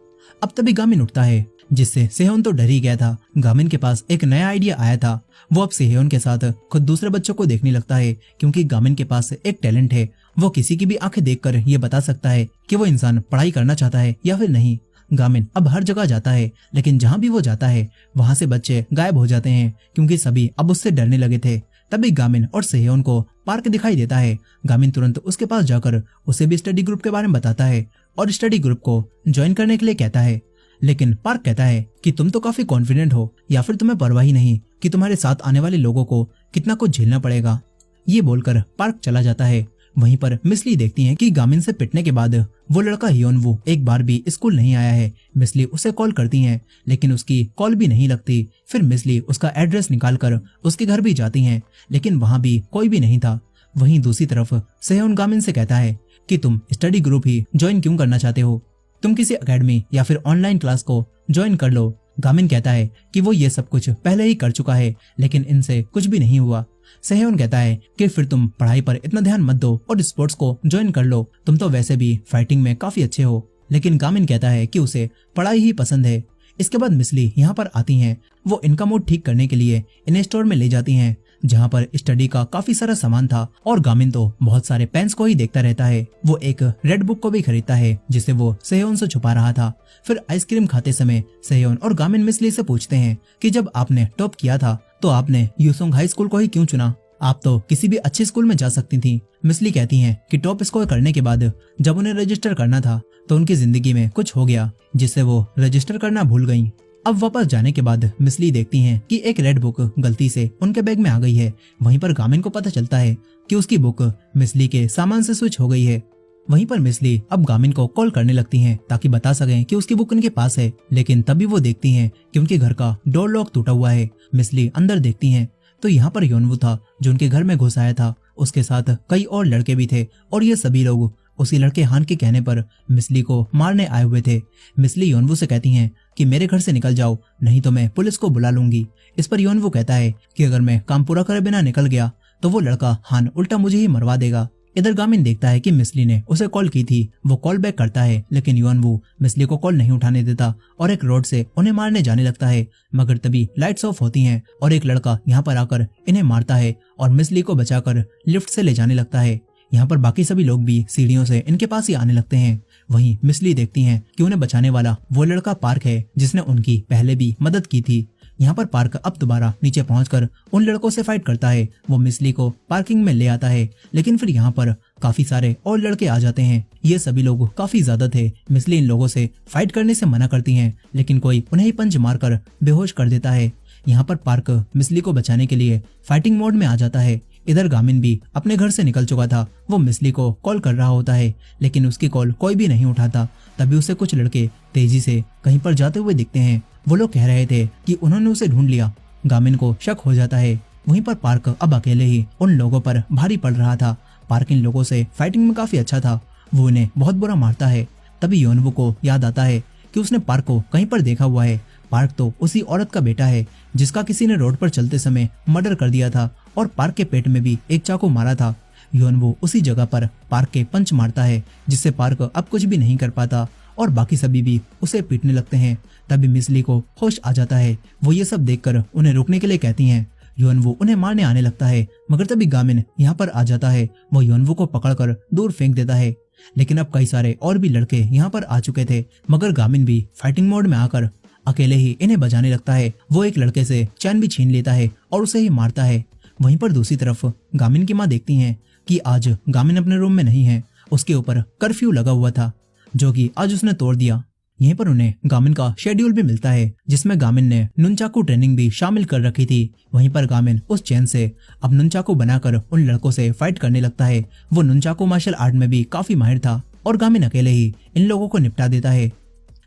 अब तभी गामिन उठता है, जिससे सेहयोन तो डर ही गया था। गामिन के पास एक नया आइडिया आया था। वो अब सेहयोन के साथ खुद दूसरे बच्चों को देखने लगता है, क्योंकि गामिन के पास एक टैलेंट है। वो किसी की भी आंखें देखकर ये बता सकता है कि वो इंसान पढ़ाई करना चाहता है या फिर नहीं। गामिन अब हर जगह जाता है, लेकिन जहाँ भी वो जाता है वहां से बच्चे गायब हो जाते हैं, क्योंकि सभी अब उससे डरने लगे थे। तभी गामिन और सेहयोन को पार्क दिखाई देता है। गामिन तुरंत उसके पास जाकर उसे भी स्टडी ग्रुप के बारे में बताता है और स्टडी ग्रुप को ज्वाइन करने के लिए कहता है। लेकिन पार्क कहता है कि तुम तो काफी कॉन्फिडेंट हो, या फिर तुम्हें परवाह ही नहीं कि तुम्हारे साथ आने वाले लोगों को कितना कुछ झेलना पड़ेगा। ये बोलकर पार्क चला जाता है। वहीं पर मिसली देखती है कि गामिन से पिटने के बाद वो लड़का हियोनवू एक बार भी स्कूल नहीं आया है। मिसली उसे कॉल करती हैं, लेकिन उसकी कॉल भी नहीं लगती। फिर मिसली उसका एड्रेस निकालकर उसके घर भी जाती हैं, लेकिन वहां भी कोई भी नहीं था। वहीं दूसरी तरफ सेहयोन गामिन से कहता है कि तुम स्टडी ग्रुप ही ज्वाइन क्यों करना चाहते हो, तुम किसी एकेडमी या फिर ऑनलाइन क्लास को ज्वाइन कर लो। गामिन कहता है कि वो ये सब कुछ पहले ही कर चुका है, लेकिन इनसे कुछ भी नहीं हुआ। सेहयोन कहता है कि फिर तुम पढ़ाई पर इतना ध्यान मत दो और स्पोर्ट्स को ज्वाइन कर लो, तुम तो वैसे भी फाइटिंग में काफी अच्छे हो। लेकिन गामिन कहता है कि उसे पढ़ाई ही पसंद है। इसके बाद मिसली यहाँ पर आती हैं। वो इनका मूड ठीक करने के लिए इन्हें स्टोर में ले जाती हैं, जहाँ पर स्टडी का काफी सारा सामान था और गामिन तो बहुत सारे पेन्स को ही देखता रहता है। वो एक रेड बुक को भी खरीदता है जिसे वो सेहयोन से छुपा रहा था। फिर आइसक्रीम खाते समय सेहयोन और गामिन मिसली से पूछते हैं कि जब आपने टॉप किया था तो आपने यूसोंग हाई स्कूल को ही क्यों चुना, आप तो किसी भी अच्छे स्कूल में जा सकती थी। मिसली कहती हैं कि टॉप स्कोर करने के बाद जब उन्हें रजिस्टर करना था तो उनकी जिंदगी में कुछ हो गया जिससे वो रजिस्टर करना भूल गयी। अब वापस जाने के बाद मिसली देखती हैं कि एक रेड बुक गलती से उनके बैग में आ गई है। वहीं पर गामिन को पता चलता है कि उसकी बुक मिसली के सामान से स्विच हो गई है। वहीं पर मिसली अब गामिन को कॉल करने लगती हैं ताकि बता सकें कि उसकी बुक उनके पास है, लेकिन तभी वो देखती हैं कि उनके घर का डोर लॉक टूटा हुआ है। मिसली अंदर देखती हैं तो यहाँ पर हियोनवू था जो उनके घर में घुस आया था। उसके साथ कई और लड़के भी थे और ये सभी लोग उसी लड़के हान के कहने पर मिसली को मारने आए हुए थे। मिसली हियोनवू से कहती हैं कि मेरे घर से निकल जाओ, नहीं तो मैं पुलिस को बुला लूंगी। इस पर हियोनवू कहता है कि अगर मैं काम पूरा करे बिना निकल गया तो वो लड़का हान उल्टा मुझे ही मरवा देगा। इधर गामिन देखता है कि मिसली ने उसे कॉल की थी। वो कॉल बैक करता है, लेकिन हियोनवू मिसली को कॉल नहीं उठाने देता और एक रोड से उन्हें मारने जाने लगता है। मगर तभी लाइट्स ऑफ होती हैं और एक लड़का यहाँ पर आकर इन्हें मारता है और मिसली को बचाकर लिफ्ट से ले जाने लगता है। यहाँ पर बाकी सभी लोग भी सीढ़ियों से इनके पास ही आने लगते हैं। वहीं मिसली देखती हैं कि उन्हें बचाने वाला वो लड़का पार्क है जिसने उनकी पहले भी मदद की थी। यहाँ पर पार्क अब दोबारा नीचे पहुंचकर उन लड़कों से फाइट करता है। वो मिसली को पार्किंग में ले आता है, लेकिन फिर यहाँ पर काफी सारे और लड़के आ जाते हैं। ये सभी लोग काफी ज्यादा थे। मिसली इन लोगों से फाइट करने से मना करती हैं, लेकिन कोई उन्हें ही पंच मारकर बेहोश कर देता है। यहाँ पर पार्क मिसली को बचाने के लिए फाइटिंग मोड में आ जाता है। इधर गामिन भी अपने घर से निकल चुका था। वो मिसली को कॉल कर रहा होता है, लेकिन उसकी कॉल कोई भी नहीं उठाता। तभी उसे कुछ लड़के तेजी से कहीं पर जाते हुए दिखते हैं। वो लोग कह रहे थे कि उन्होंने उसे ढूंढ लिया। गामिन को शक हो जाता है। वहीं पर पार्क अब अकेले ही उन लोगों पर भारी पड़ रहा था। पार्क इन लोगों से फाइटिंग में काफी अच्छा था। वो इन्हें बहुत बुरा मारता है। तभी हियोनवू को याद आता है कि उसने पार्क को कहीं पर देखा हुआ है। पार्क तो उसी औरत का बेटा है जिसका किसी ने रोड पर चलते समय मर्डर कर दिया था और पार्क के पेट में भी एक चाकू मारा था। हियोनवू उसी जगह पर पार्क के पंच मारता है, जिससे पार्क अब कुछ भी नहीं कर पाता और बाकी सभी भी उसे पीटने लगते हैं। तभी मिसली को होश आ जाता है। वो ये सब देखकर उन्हें रोकने के लिए कहती हैं। हियोनवू उन्हें मारने आने लगता है, मगर तभी गामिन यहाँ पर आ जाता है। वो हियोनवू को पकड़कर दूर फेंक देता है, लेकिन अब कई सारे और भी लड़के यहाँ पर आ चुके थे। मगर गामिन भी फाइटिंग मोड में आकर अकेले ही इन्हें बचाने लगता है। वो एक लड़के से चैन भी छीन लेता है और उसे ही मारता है। वहीं पर दूसरी तरफ गामिन की माँ देखती हैं कि आज गामिन अपने रूम में नहीं है। उसके ऊपर कर्फ्यू लगा हुआ था जो कि आज उसने तोड़ दिया। यहीं पर उन्हें गामिन का शेड्यूल भी मिलता है जिसमें गामिन ने नुनचाकू ट्रेनिंग भी शामिल कर रखी थी। वहीं पर गामिन उस चैन से अब नुनचाकू बनाकर उन लड़कों से फाइट करने लगता है। वो नुनचाकू मार्शल आर्ट में भी काफी माहिर था और गामिन अकेले ही इन लोगों को निपटा देता है।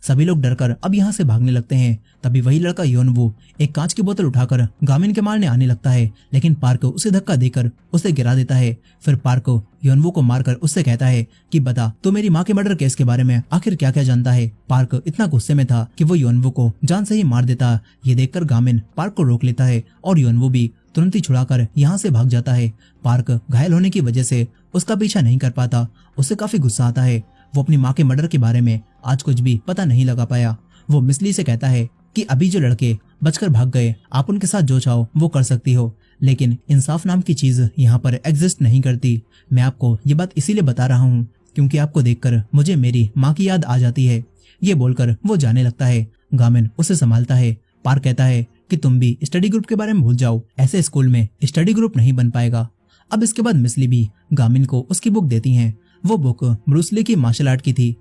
सभी लोग डरकर अब यहाँ से भागने लगते हैं। तभी वही लड़का हियोनवू एक कांच की बोतल उठाकर गामिन के मारने आने लगता है, लेकिन पार्क उसे धक्का देकर उसे गिरा देता है। फिर पार्क हियोनवू को मारकर उससे कहता है कि बता तू मेरी माँ के मर्डर केस के बारे में आखिर क्या क्या जानता है। पार्क इतना गुस्से में था कि वो हियोनवू को जान से ही मार देता। ये देखकर गामिन पार्क को रोक लेता है और हियोनवू भी तुरंत ही छुड़ाकर यहाँ से भाग जाता है। पार्क घायल होने की वजह से उसका पीछा नहीं कर पाता। उसे काफी गुस्सा आता है। वो अपनी माँ के मर्डर के बारे में आज कुछ भी पता नहीं लगा पाया। वो मिसली से कहता है कि अभी जो लड़के बचकर भाग गए आप उनके साथ जो चाहो वो कर सकती हो, लेकिन इंसाफ नाम की चीज यहाँ पर एग्जिस्ट नहीं करती। मैं आपको ये बात इसीलिए बता रहा हूँ क्योंकि आपको देखकर मुझे मेरी माँ की याद आ जाती है। ये बोलकर वो जाने लगता है। गामिन उसे संभालता है। पार्क कहता है कि तुम भी स्टडी ग्रुप के बारे में भूल जाओ, ऐसे स्कूल में स्टडी ग्रुप नहीं बन पाएगा। अब इसके बाद मिस ली भी गामिन को उसकी बुक देती हैं। वो बुक ब्रूस ली की मार्शल आर्ट की थी।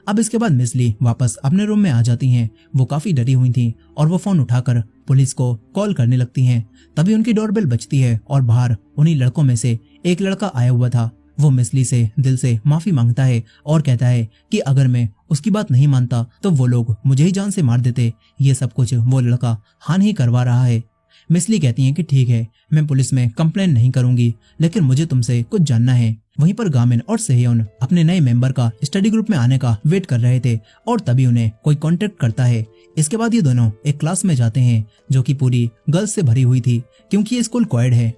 अब इसके बाद मिस ली वापस अपने रूम में आ जाती हैं। वो काफी डरी हुई थी और वो फोन उठाकर पुलिस को कॉल करने लगती हैं। तभी उनकी डोरबेल बजती है और बाहर उन्हीं लड़कों में से एक लड़का आया हुआ था। वो मिस ली से दिल से माफी मांगता है और कहता है कि अगर मैं उसकी बात नहीं मानता तो वो लोग मुझे ही जान से मार देते। ये सब कुछ वो लड़का हान ही करवा रहा है। मिस ली कहती हैं कि ठीक है, मैं पुलिस में कंप्लेन नहीं करूंगी, लेकिन मुझे तुमसे कुछ जानना है। वहीं पर गामिन और सेहयोन अपने नए मेंबर का स्टडी ग्रुप में आने का वेट कर रहे थे और तभी उन्हें कोई कांटेक्ट करता है। इसके बाद ये दोनों एक क्लास में जाते हैं जो कि पूरी गर्ल्स से भरी हुई थी, क्योंकि ये स्कूल कोएड है।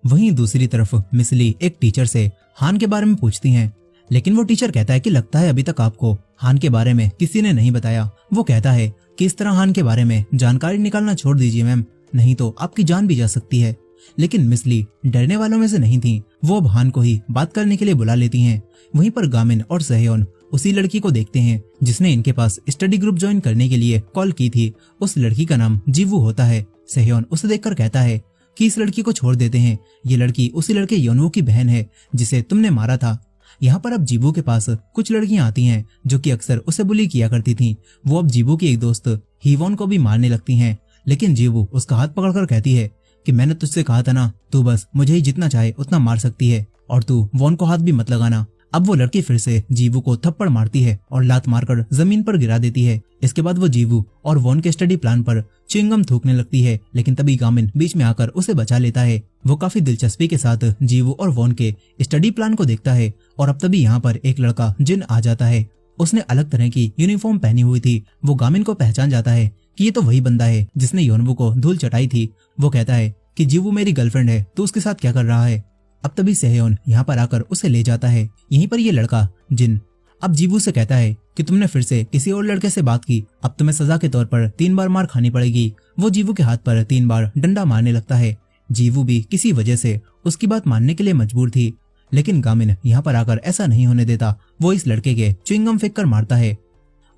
वहीं दूसरी तरफ मिस ली एक टीचर से हान के बारे में पूछती हैं, लेकिन वो टीचर कहता है कि लगता है अभी तक आपको हान के बारे में किसी ने नहीं बताया। वो कहता है कि इस तरह हान के बारे में जानकारी निकालना छोड़ दीजिए मैम, नहीं तो आपकी जान भी जा सकती है। लेकिन मिस ली डरने वालों में से नहीं थी। वो अब हान को ही बात करने के लिए बुला लेती हैं। वहीं पर गामिन और सेहयोन उसी लड़की को देखते हैं जिसने इनके पास स्टडी ग्रुप ज्वाइन करने के लिए कॉल की थी। उस लड़की का नाम जीवू होता है। सेहयोन उसे देखकर कहता है कि इस लड़की को छोड़ देते हैं, ये लड़की उसी लड़के योनवू की बहन है जिसे तुमने मारा था। यहाँ पर अब जीवू के पास कुछ लड़कियां आती हैं जो कि अक्सर उसे बुली किया करती थीं। वो अब जीवू की एक दोस्त हीवोन को भी मारने लगती हैं, लेकिन जीवू उसका हाथ पकड़कर कहती है कि मैंने तुझसे कहा था ना, तू बस मुझे ही जितना चाहे उतना मार सकती है और तू वॉन को हाथ भी मत लगाना। अब वो लड़की फिर से जीवू को थप्पड़ मारती है और लात मारकर जमीन पर गिरा देती है। इसके बाद वो जीवू और वॉन के स्टडी प्लान पर च्युइंगम थूकने लगती है, लेकिन तभी गामिन बीच में आकर उसे बचा लेता है। वो काफी दिलचस्पी के साथ जीवू और वॉन के स्टडी प्लान को देखता है और अब तभी यहाँ पर एक लड़का जिन आ जाता है। उसने अलग तरह की यूनिफॉर्म पहनी हुई थी। वो गामिन को पहचान जाता है कि ये तो वही बंदा है जिसने योनवू को धूल चटाई थी। वो कहता है कि जीवू मेरी गर्लफ्रेंड है, तो उसके साथ क्या कर रहा है। अब तभी सेहयोन यहाँ पर आकर उसे ले जाता है। यहीं पर ये लड़का जिन अब जीवू से कहता है कि तुमने फिर से किसी और लड़के से बात की, अब तुम्हें सजा के तौर पर 3 बार मार खानी पड़ेगी। वो जीवू के हाथ पर 3 बार डंडा मारने लगता है। जीवू भी किसी वजह से उसकी बात मानने के लिए मजबूर थी, लेकिन गामिन यहाँ पर आकर ऐसा नहीं होने देता। वो इस लड़के के च्युइंगम फेंक कर मारता है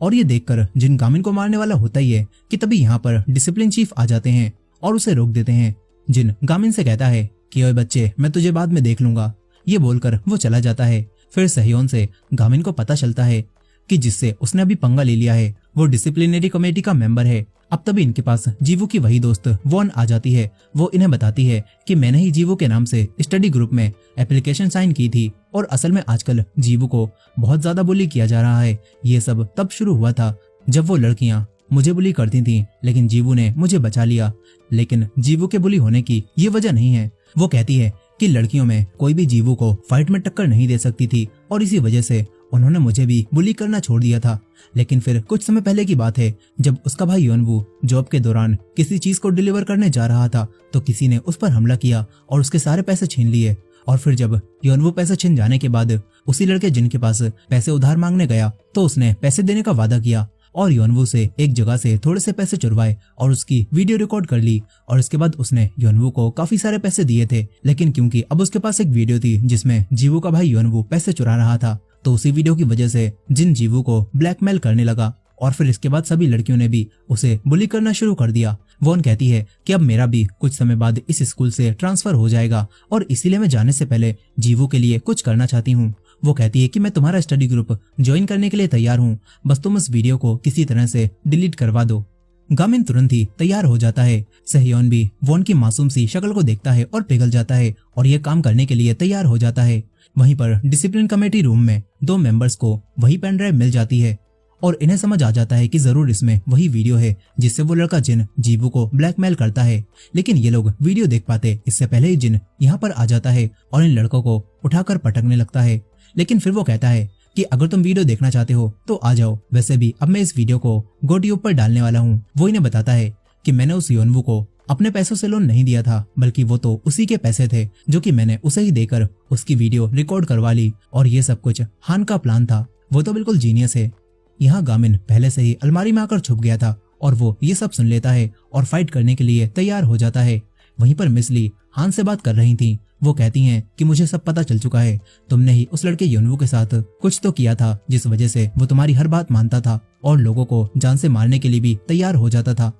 और ये देखकर जिन गामिन को मारने वाला होता ही है कि तभी यहाँ पर डिसिप्लिन चीफ आ जाते हैं और उसे रोक देते हैं। जिन गामिन से कहता है कि ओए बच्चे, मैं तुझे बाद में देख लूंगा। ये बोलकर वो चला जाता है। फिर सेहयोन से गामिन को पता चलता है कि जिससे उसने अभी पंगा ले लिया है वो डिसिप्लिनरी कमेटी का मेंबर है। अब तभी इनके पास जीवू की वही दोस्त वॉन आ जाती है। वो इन्हें बताती है कि मैंने ही जीवू के नाम से स्टडी ग्रुप में एप्लीकेशन साइन की थी और असल में आजकल जीवू को बहुत ज्यादा बुली किया जा रहा है। ये सब तब शुरू हुआ था जब वो लड़कियां मुझे बुली करती थीं, लेकिन जीवू ने मुझे बचा लिया। लेकिन जीवू के बुली होने की ये वजह नहीं है। वो कहती है कि लड़कियों में कोई भी जीवू को फाइट में टक्कर नहीं दे सकती थी और इसी वजह से उन्होंने मुझे भी बुली करना छोड़ दिया था। लेकिन फिर कुछ समय पहले की बात है, जब उसका भाई योनवू जॉब के दौरान किसी चीज को डिलीवर करने जा रहा था तो किसी ने उस पर हमला किया और उसके सारे पैसे छीन लिए। और फिर जब योनवू पैसे छीन जाने के बाद उसी लड़के जिनके पास पैसे उधार मांगने गया तो उसने पैसे देने का वादा किया और योनवू से एक जगह से थोड़े से पैसे चुरवाए और उसकी वीडियो रिकॉर्ड कर ली। और इसके बाद उसने योनवू को काफी सारे पैसे दिए थे, लेकिन क्योंकि अब उसके पास एक वीडियो थी जिसमें जीवू का भाई योनवू पैसे चुरा रहा था, तो उसी वीडियो की वजह से जिन जीवू को ब्लैकमेल करने लगा। और फिर इसके बाद सभी लड़कियों ने भी उसे बुली करना शुरू कर दिया। वॉन कहती है कि अब मेरा भी कुछ समय बाद इस स्कूल से ट्रांसफर हो जाएगा और इसीलिए मैं जाने से पहले जीवू के लिए कुछ करना चाहती हूँ। वो कहती है कि मैं तुम्हारा स्टडी ग्रुप ज्वाइन करने के लिए तैयार हूँ, बस तुम इस वीडियो को किसी तरह से डिलीट करवा दो। गामिन तुरंत ही तैयार हो जाता है। सेहयोन भी वॉन की मासूम सी शक्ल को देखता है और पिघल जाता है और ये काम करने के लिए तैयार हो जाता है। वहीं पर डिसिप्लिन कमेटी रूम में 2 मेंबर्स को वही पेन ड्राइव मिल जाती है और इन्हें समझ आ जाता है कि जरूर इसमें वही वीडियो है जिससे वो लड़का जिन जीवू को ब्लैकमेल करता है। लेकिन ये लोग वीडियो देख पाते इससे पहले ही जिन यहाँ पर आ जाता है और इन लड़कों को उठाकर पटकने लगता है। लेकिन फिर वो कहता है कि अगर तुम वीडियो देखना चाहते हो तो आ जाओ, वैसे भी अब मैं इस वीडियो को गोट्यूब पर डालने वाला हूँ। वो इन्हें बताता है कि मैंने उस योनवू को अपने पैसों से लोन नहीं दिया था, बल्कि वो तो उसी के पैसे थे जो कि मैंने उसे ही देकर उसकी वीडियो रिकॉर्ड करवा ली और ये सब कुछ हान का प्लान था। वो तो बिल्कुल जीनियस है। यहाँ गामिन पहले से ही अलमारी में आकर छुप गया था और वो ये सब सुन लेता है और फाइट करने के लिए तैयार हो जाता है। वहीं पर मिस ली हान से बात कर रही थी। वो कहती हैं कि मुझे सब पता चल चुका है, तुमने ही उस लड़के योनवू के साथ कुछ तो किया था जिस वजह से वो तुम्हारी हर बात मानता था और लोगों को जान से मारने के लिए भी तैयार हो जाता था।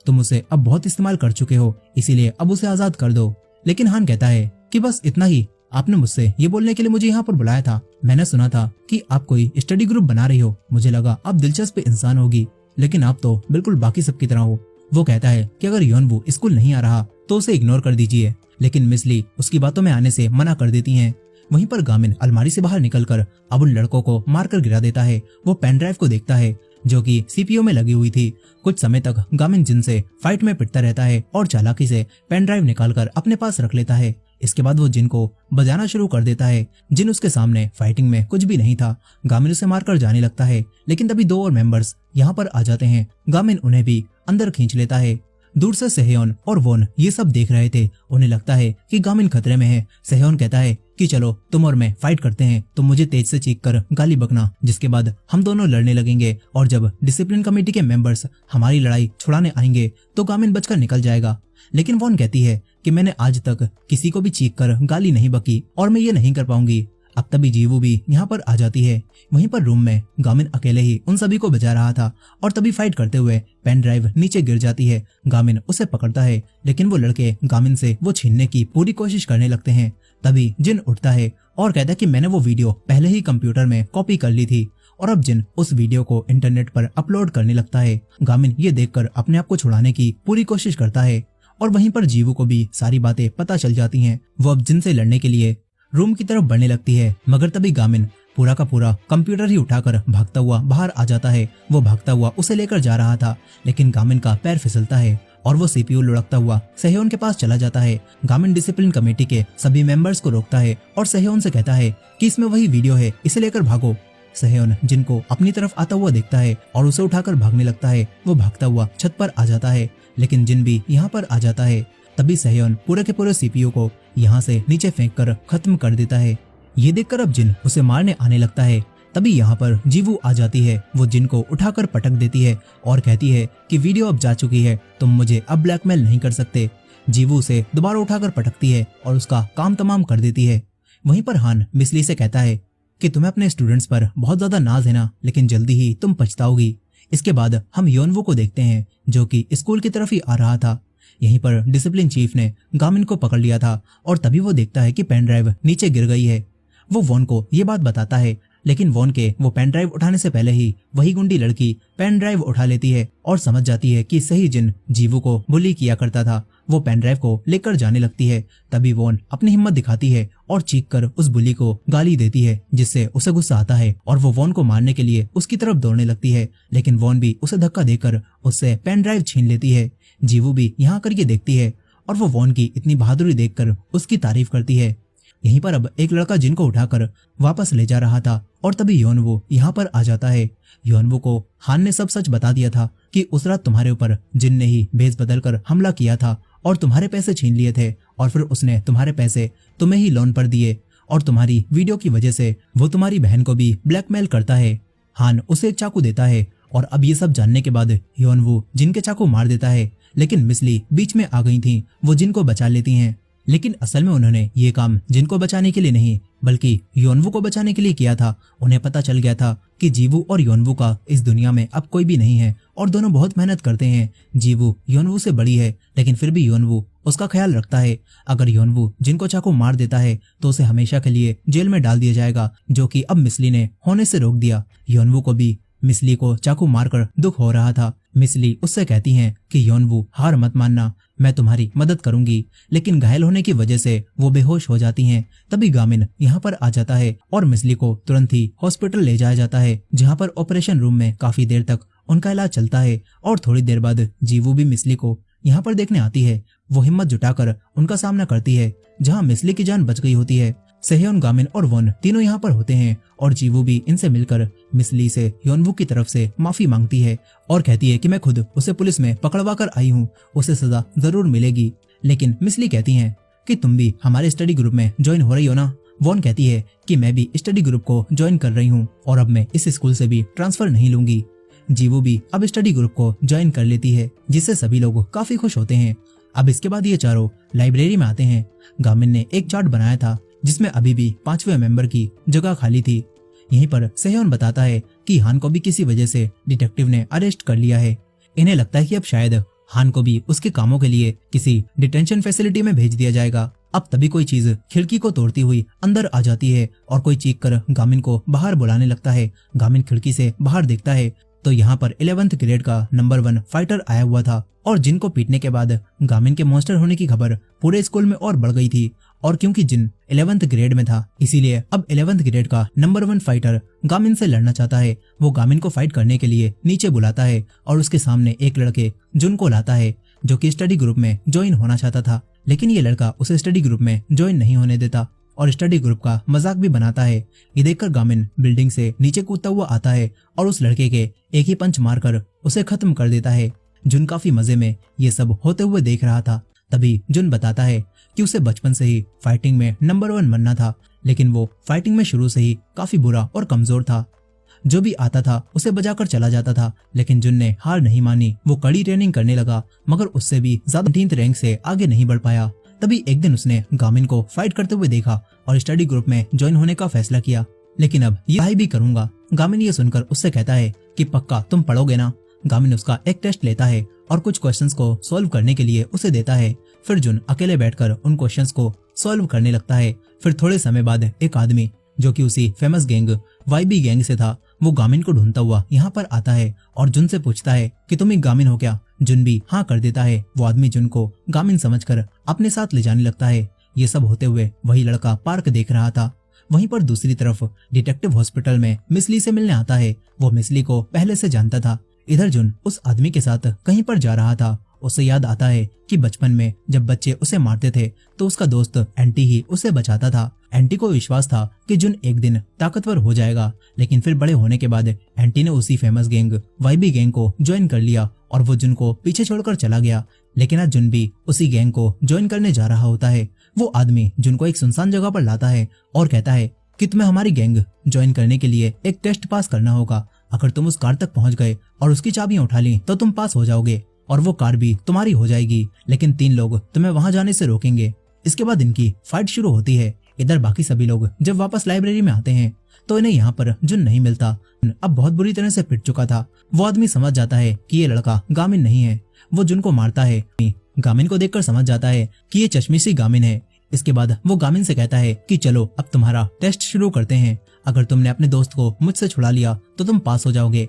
तुम उसे अब बहुत इस्तेमाल कर चुके हो, इसीलिए अब उसे आजाद कर दो। लेकिन हान कहता है कि बस इतना ही, आपने मुझसे ये बोलने के लिए मुझे यहाँ पर बुलाया था। मैंने सुना था कि आप कोई स्टडी ग्रुप बना रही हो, मुझे लगा आप दिलचस्प इंसान होगी, लेकिन आप तो बिल्कुल बाकी सबकी तरह हो। वो कहता है कि अगर योनवू स्कूल नहीं आ रहा तो उसे इग्नोर कर दीजिए, लेकिन मिसली उसकी बातों में आने से मना कर देती हैं। वहीं पर गामिन अलमारी से बाहर निकलकर अब उन लड़कों को मारकर गिरा देता है। वो पेन ड्राइव को देखता है जो कि सीपीयू में लगी हुई थी। कुछ समय तक गामिन जिन से फाइट में पिटता रहता है और चालाकी से पेन ड्राइव निकालकर अपने पास रख लेता है। इसके बाद वो जिन को बजाना शुरू कर देता है। जिन उसके सामने फाइटिंग में कुछ भी नहीं था। गामिन उसे मारकर जाने लगता है, लेकिन तभी 2 और मेंबर्स यहाँ पर आ जाते हैं। गामिन उन्हें भी अंदर खींच लेता है। दूर से सेहयोन और वोन ये सब देख रहे थे। उन्हें लगता है कि गामिन खतरे में है। सेहयोन कहता है कि चलो तुम और मैं फाइट करते हैं, तुम मुझे तेज से चीख कर गाली बकना, जिसके बाद हम दोनों लड़ने लगेंगे और जब डिसिप्लिन कमेटी के मेंबर्स हमारी लड़ाई छुड़ाने आएंगे तो गामिन बचकर निकल जाएगा। लेकिन वोन कहती है कि मैंने आज तक किसी को भी चीख कर गाली नहीं बकी और मैं ये नहीं कर पाऊंगी। अब तभी जीवू भी यहाँ पर आ जाती है। वहीं पर रूम में गामिन अकेले ही उन सभी को बचा रहा था और तभी फाइट करते हुए पेन ड्राइव नीचे गिर जाती है। गामिन उसे पकड़ता है, लेकिन वो लड़के गामिन से वो छीनने की पूरी कोशिश करने लगते हैं। तभी जिन उठता है और कहता है कि मैंने वो वीडियो पहले ही कंप्यूटर में कॉपी कर ली थी और अब जिन उस वीडियो को इंटरनेट पर अपलोड करने लगता है। गामिन ये देखकर अपने आप को छुड़ाने की पूरी कोशिश करता है और वहीं पर जीवू को भी सारी बातें पता चल जाती हैं। वो अब जिन से लड़ने के लिए रूम की तरफ बढ़ने लगती है, मगर तभी गामिन पूरा का पूरा कंप्यूटर ही उठाकर भागता हुआ बाहर आ जाता है। वो भागता हुआ उसे लेकर जा रहा था, लेकिन गामिन का पैर फिसलता है और वो सीपीयू लुढ़कता हुआ सेहयोन के पास चला जाता है। गामिन डिसिप्लिन कमेटी के सभी मेंबर्स को रोकता है और सेहयोन से कहता है कि इसमें वही वीडियो है, इसे लेकर भागो। सेहयोन जिनको अपनी तरफ आता हुआ देखता है और उसे उठाकर भागने लगता है। वो भागता हुआ छत पर आ जाता है, लेकिन जिन भी यहाँ पर आ जाता है। तभी सेहयोन पूरे के पूरे सीपीयू को यहाँ से नीचे फेंक कर खत्म कर देता है। ये देखकर अब जिन उसे मारने आने लगता है। तभी यहाँ पर जीवू आ जाती है। वो जिन को उठाकर पटक देती है और कहती है कि वीडियो अब जा चुकी है, तुम मुझे अब ब्लैकमेल नहीं कर सकते। जीवू उसे दोबारा उठाकर पटकती है और उसका काम तमाम कर देती है। वहीं पर हान मिसली से कहता है कि तुम्हें अपने स्टूडेंट्स पर बहुत ज्यादा नाज है ना, लेकिन जल्दी ही तुम पछताओगी। इसके बाद हम योनवू को देखते हैं जो कि स्कूल की तरफ ही आ रहा था। यहीं पर डिसिप्लिन चीफ ने गामिन को पकड़ लिया था और तभी वो देखता है कि पेन ड्राइव नीचे गिर गई है। वो वॉन को ये बात बताता है, लेकिन वॉन के वो पेन ड्राइव उठाने से पहले ही वही गुंडी लड़की पेन ड्राइव उठा लेती है और समझ जाती है कि सही जिन जीवू को बुली किया करता था। वो पेन ड्राइव को लेकर जाने लगती है। तभी वॉन अपनी हिम्मत दिखाती है और चीख कर उस बुली को गाली देती है, जिससे उसे गुस्सा आता है और वो वॉन को मारने के लिए उसकी तरफ दौड़ने लगती है। लेकिन वॉन भी उसे धक्का देकर उससे पेन ड्राइव छीन लेती है। जीवू भी यहाँ करके देखती है और वो वॉन की इतनी बहादुरी देखकर उसकी तारीफ करती है। यहीं पर अब एक लड़का जिनको उठाकर वापस ले जा रहा था और तभी योनवू यहाँ पर आ जाता है। योनवू को हान ने सब सच बता दिया था कि उस रात तुम्हारे ऊपर जिन ने ही भेस बदलकर हमला किया था और तुम्हारे पैसे छीन लिए थे और फिर उसने तुम्हारे पैसे तुम्हें ही लोन पर दिए और तुम्हारी वीडियो की वजह से वो तुम्हारी बहन को भी ब्लैकमेल करता है। हान उसे एक चाकू देता है और अब ये सब जानने के बाद योनवू जिन के चाकू मार देता है, लेकिन मिसली बीच में आ गई थी। वो जिन को बचा लेती हैं, लेकिन असल में उन्होंने ये काम जिन को बचाने के लिए नहीं बल्कि योनवू को बचाने के लिए किया था। उन्हें पता चल गया था कि जीवू और योनवू का इस दुनिया में अब कोई भी नहीं है और दोनों बहुत मेहनत करते हैं। जीवू योनवू से बड़ी है, लेकिन फिर भी योनवू उसका ख्याल रखता है। अगर योनवू जिनको चाकू मार देता है तो उसे हमेशा के लिए जेल में डाल दिया जाएगा, जो कि अब मिसली ने होने से रोक दिया। योनवू को भी मिसली को चाकू मारकर दुख हो रहा था। मिसली उससे कहती हैं कि योनवू हार मत मानना, मैं तुम्हारी मदद करूंगी, लेकिन घायल होने की वजह से वो बेहोश हो जाती हैं। तभी गामिन यहाँ पर आ जाता है और मिसली को तुरंत ही हॉस्पिटल ले जाया जाता है, जहाँ पर ऑपरेशन रूम में काफी देर तक उनका इलाज चलता है। और थोड़ी देर बाद जीवू भी मिसली को यहाँ पर देखने आती है। वो हिम्मत जुटाकर उनका सामना करती है, जहाँ मिसली की जान बच गई होती है। सेहयोन, गामिन और वॉन तीनों यहाँ पर होते हैं और जीवू भी इनसे मिलकर मिसली से योनवू की तरफ से माफी मांगती है और कहती है कि मैं खुद उसे पुलिस में पकड़वा कर आई हूँ, उसे सजा जरूर मिलेगी। लेकिन मिसली कहती हैं कि तुम भी हमारे स्टडी ग्रुप में ज्वाइन हो रही हो ना। वॉन कहती है कि मैं भी स्टडी ग्रुप को ज्वाइन कर रही हूँ और अब मैं इस स्कूल से भी ट्रांसफर नहीं लूंगी। जीवू भी अब स्टडी ग्रुप को ज्वाइन कर लेती है, जिससे सभी लोग काफी खुश होते हैं। अब इसके बाद ये चारों लाइब्रेरी में आते हैं। गामिन ने एक चार्ट बनाया था जिसमें अभी भी 5वें मेंबर की जगह खाली थी। यहीं पर सेहयोन बताता है कि हान को भी किसी वजह से डिटेक्टिव ने अरेस्ट कर लिया है। इन्हें लगता है कि अब शायद हान को भी उसके कामों के लिए किसी डिटेंशन फैसिलिटी में भेज दिया जाएगा। अब तभी कोई चीज खिड़की को तोड़ती हुई अंदर आ जाती है और कोई चीख कर गामिन को बाहर बुलाने लगता है। गामिन खिड़की से बाहर देखता है तो यहाँ पर 11th ग्रेड का नंबर 1 फाइटर आया हुआ था और जिन को पीटने के बाद गामिन के मॉन्स्टर होने की खबर पूरे स्कूल में और बढ़ गई थी। और क्योंकि जिन 11th ग्रेड में था इसीलिए अब 11th ग्रेड का नंबर 1 फाइटर गामिन से लड़ना चाहता है। वो गामिन को फाइट करने के लिए नीचे बुलाता है और उसके सामने एक लड़के जुन को लाता है जो कि स्टडी ग्रुप में ज्वाइन होना चाहता था, लेकिन ये लड़का उसे स्टडी ग्रुप में ज्वाइन नहीं होने देता और स्टडी ग्रुप का मजाक भी बनाता है। ये देखकर गामिन बिल्डिंग से नीचे कूदता हुआ आता है और उस लड़के के एक ही पंच मारकर उसे खत्म कर देता है। जुन काफी मजे में ये सब होते हुए देख रहा था। तभी जुन बताता है कि उसे बचपन से ही फाइटिंग में नंबर 1 बनना था, लेकिन वो फाइटिंग में शुरू से ही काफी बुरा और कमजोर था। जो भी आता था उसे बजाकर चला जाता था, लेकिन जुन ने हार नहीं मानी। वो कड़ी ट्रेनिंग करने लगा मगर उससे भी ज्यादा 18th रैंक से आगे नहीं बढ़ पाया। तभी एक दिन उसने गामिन को फाइट करते हुए देखा और स्टडी ग्रुप में ज्वाइन होने का फैसला किया। लेकिन अब ये पढ़ाई भी करूंगा। गामिन ये सुनकर उससे कहता है कि पक्का तुम पढ़ोगे ना। गामिन उसका एक टेस्ट लेता है और कुछ क्वेश्चंस को सॉल्व करने के लिए उसे देता है। फिर जुन अकेले बैठकर उन क्वेश्चंस को सॉल्व करने लगता है। फिर थोड़े समय बाद एक आदमी जो कि उसी फेमस गैंग वाईबी गैंग से था वो गामिन को ढूंढता हुआ यहाँ पर आता है और जुन से पूछता है कि तुम ही गामिन हो क्या। जुन भी हाँ कर देता है। वो आदमी जुन को गामिन समझकर अपने साथ ले जाने लगता है। ये सब होते हुए वही लड़का पार्क देख रहा था। वहीं पर दूसरी तरफ डिटेक्टिव हॉस्पिटल में मिसली से मिलने आता है। वो मिसली को पहले से जानता था। इधर जुन उस आदमी के साथ कहीं पर जा रहा था। उसे याद आता है कि बचपन में जब बच्चे उसे मारते थे तो उसका दोस्त एंटी ही उसे बचाता था। एंटी को विश्वास था कि जुन एक दिन ताकतवर हो जाएगा, लेकिन फिर बड़े होने के बाद एंटी ने उसी फेमस गैंग वाईबी गैंग को ज्वाइन कर लिया और वो जुन को पीछे छोड़कर चला गया। लेकिन आज जुन भी उसी गैंग को ज्वाइन करने जा रहा होता है। वो आदमी जुन को एक सुनसान जगह पर लाता है और कहता है कि तुम्हें हमारी गैंग ज्वाइन करने के लिए एक टेस्ट पास करना होगा। अगर तुम उस कार तक पहुंच गए और उसकी चाबियां उठा ली तो तुम पास हो जाओगे और वो कार भी तुम्हारी हो जाएगी, लेकिन 3 लोग तुम्हें वहां जाने से रोकेंगे। इसके बाद इनकी फाइट शुरू होती है। इधर बाकी सभी लोग जब वापस लाइब्रेरी में आते हैं तो इन्हें यहाँ पर जुन नहीं मिलता। अब बहुत बुरी तरह से पिट चुका था। वो आदमी समझ जाता है कि ये लड़का गामिन नहीं है। वो जुन को मारता है। गामिन को देखकर समझ जाता है कि ये चश्मिशी गामिन है। इसके बाद वो गामिन से कहता है कि चलो अब तुम्हारा टेस्ट शुरू करते हैं। अगर तुमने अपने दोस्त को मुझसे छुड़ा लिया तो तुम पास हो जाओगे।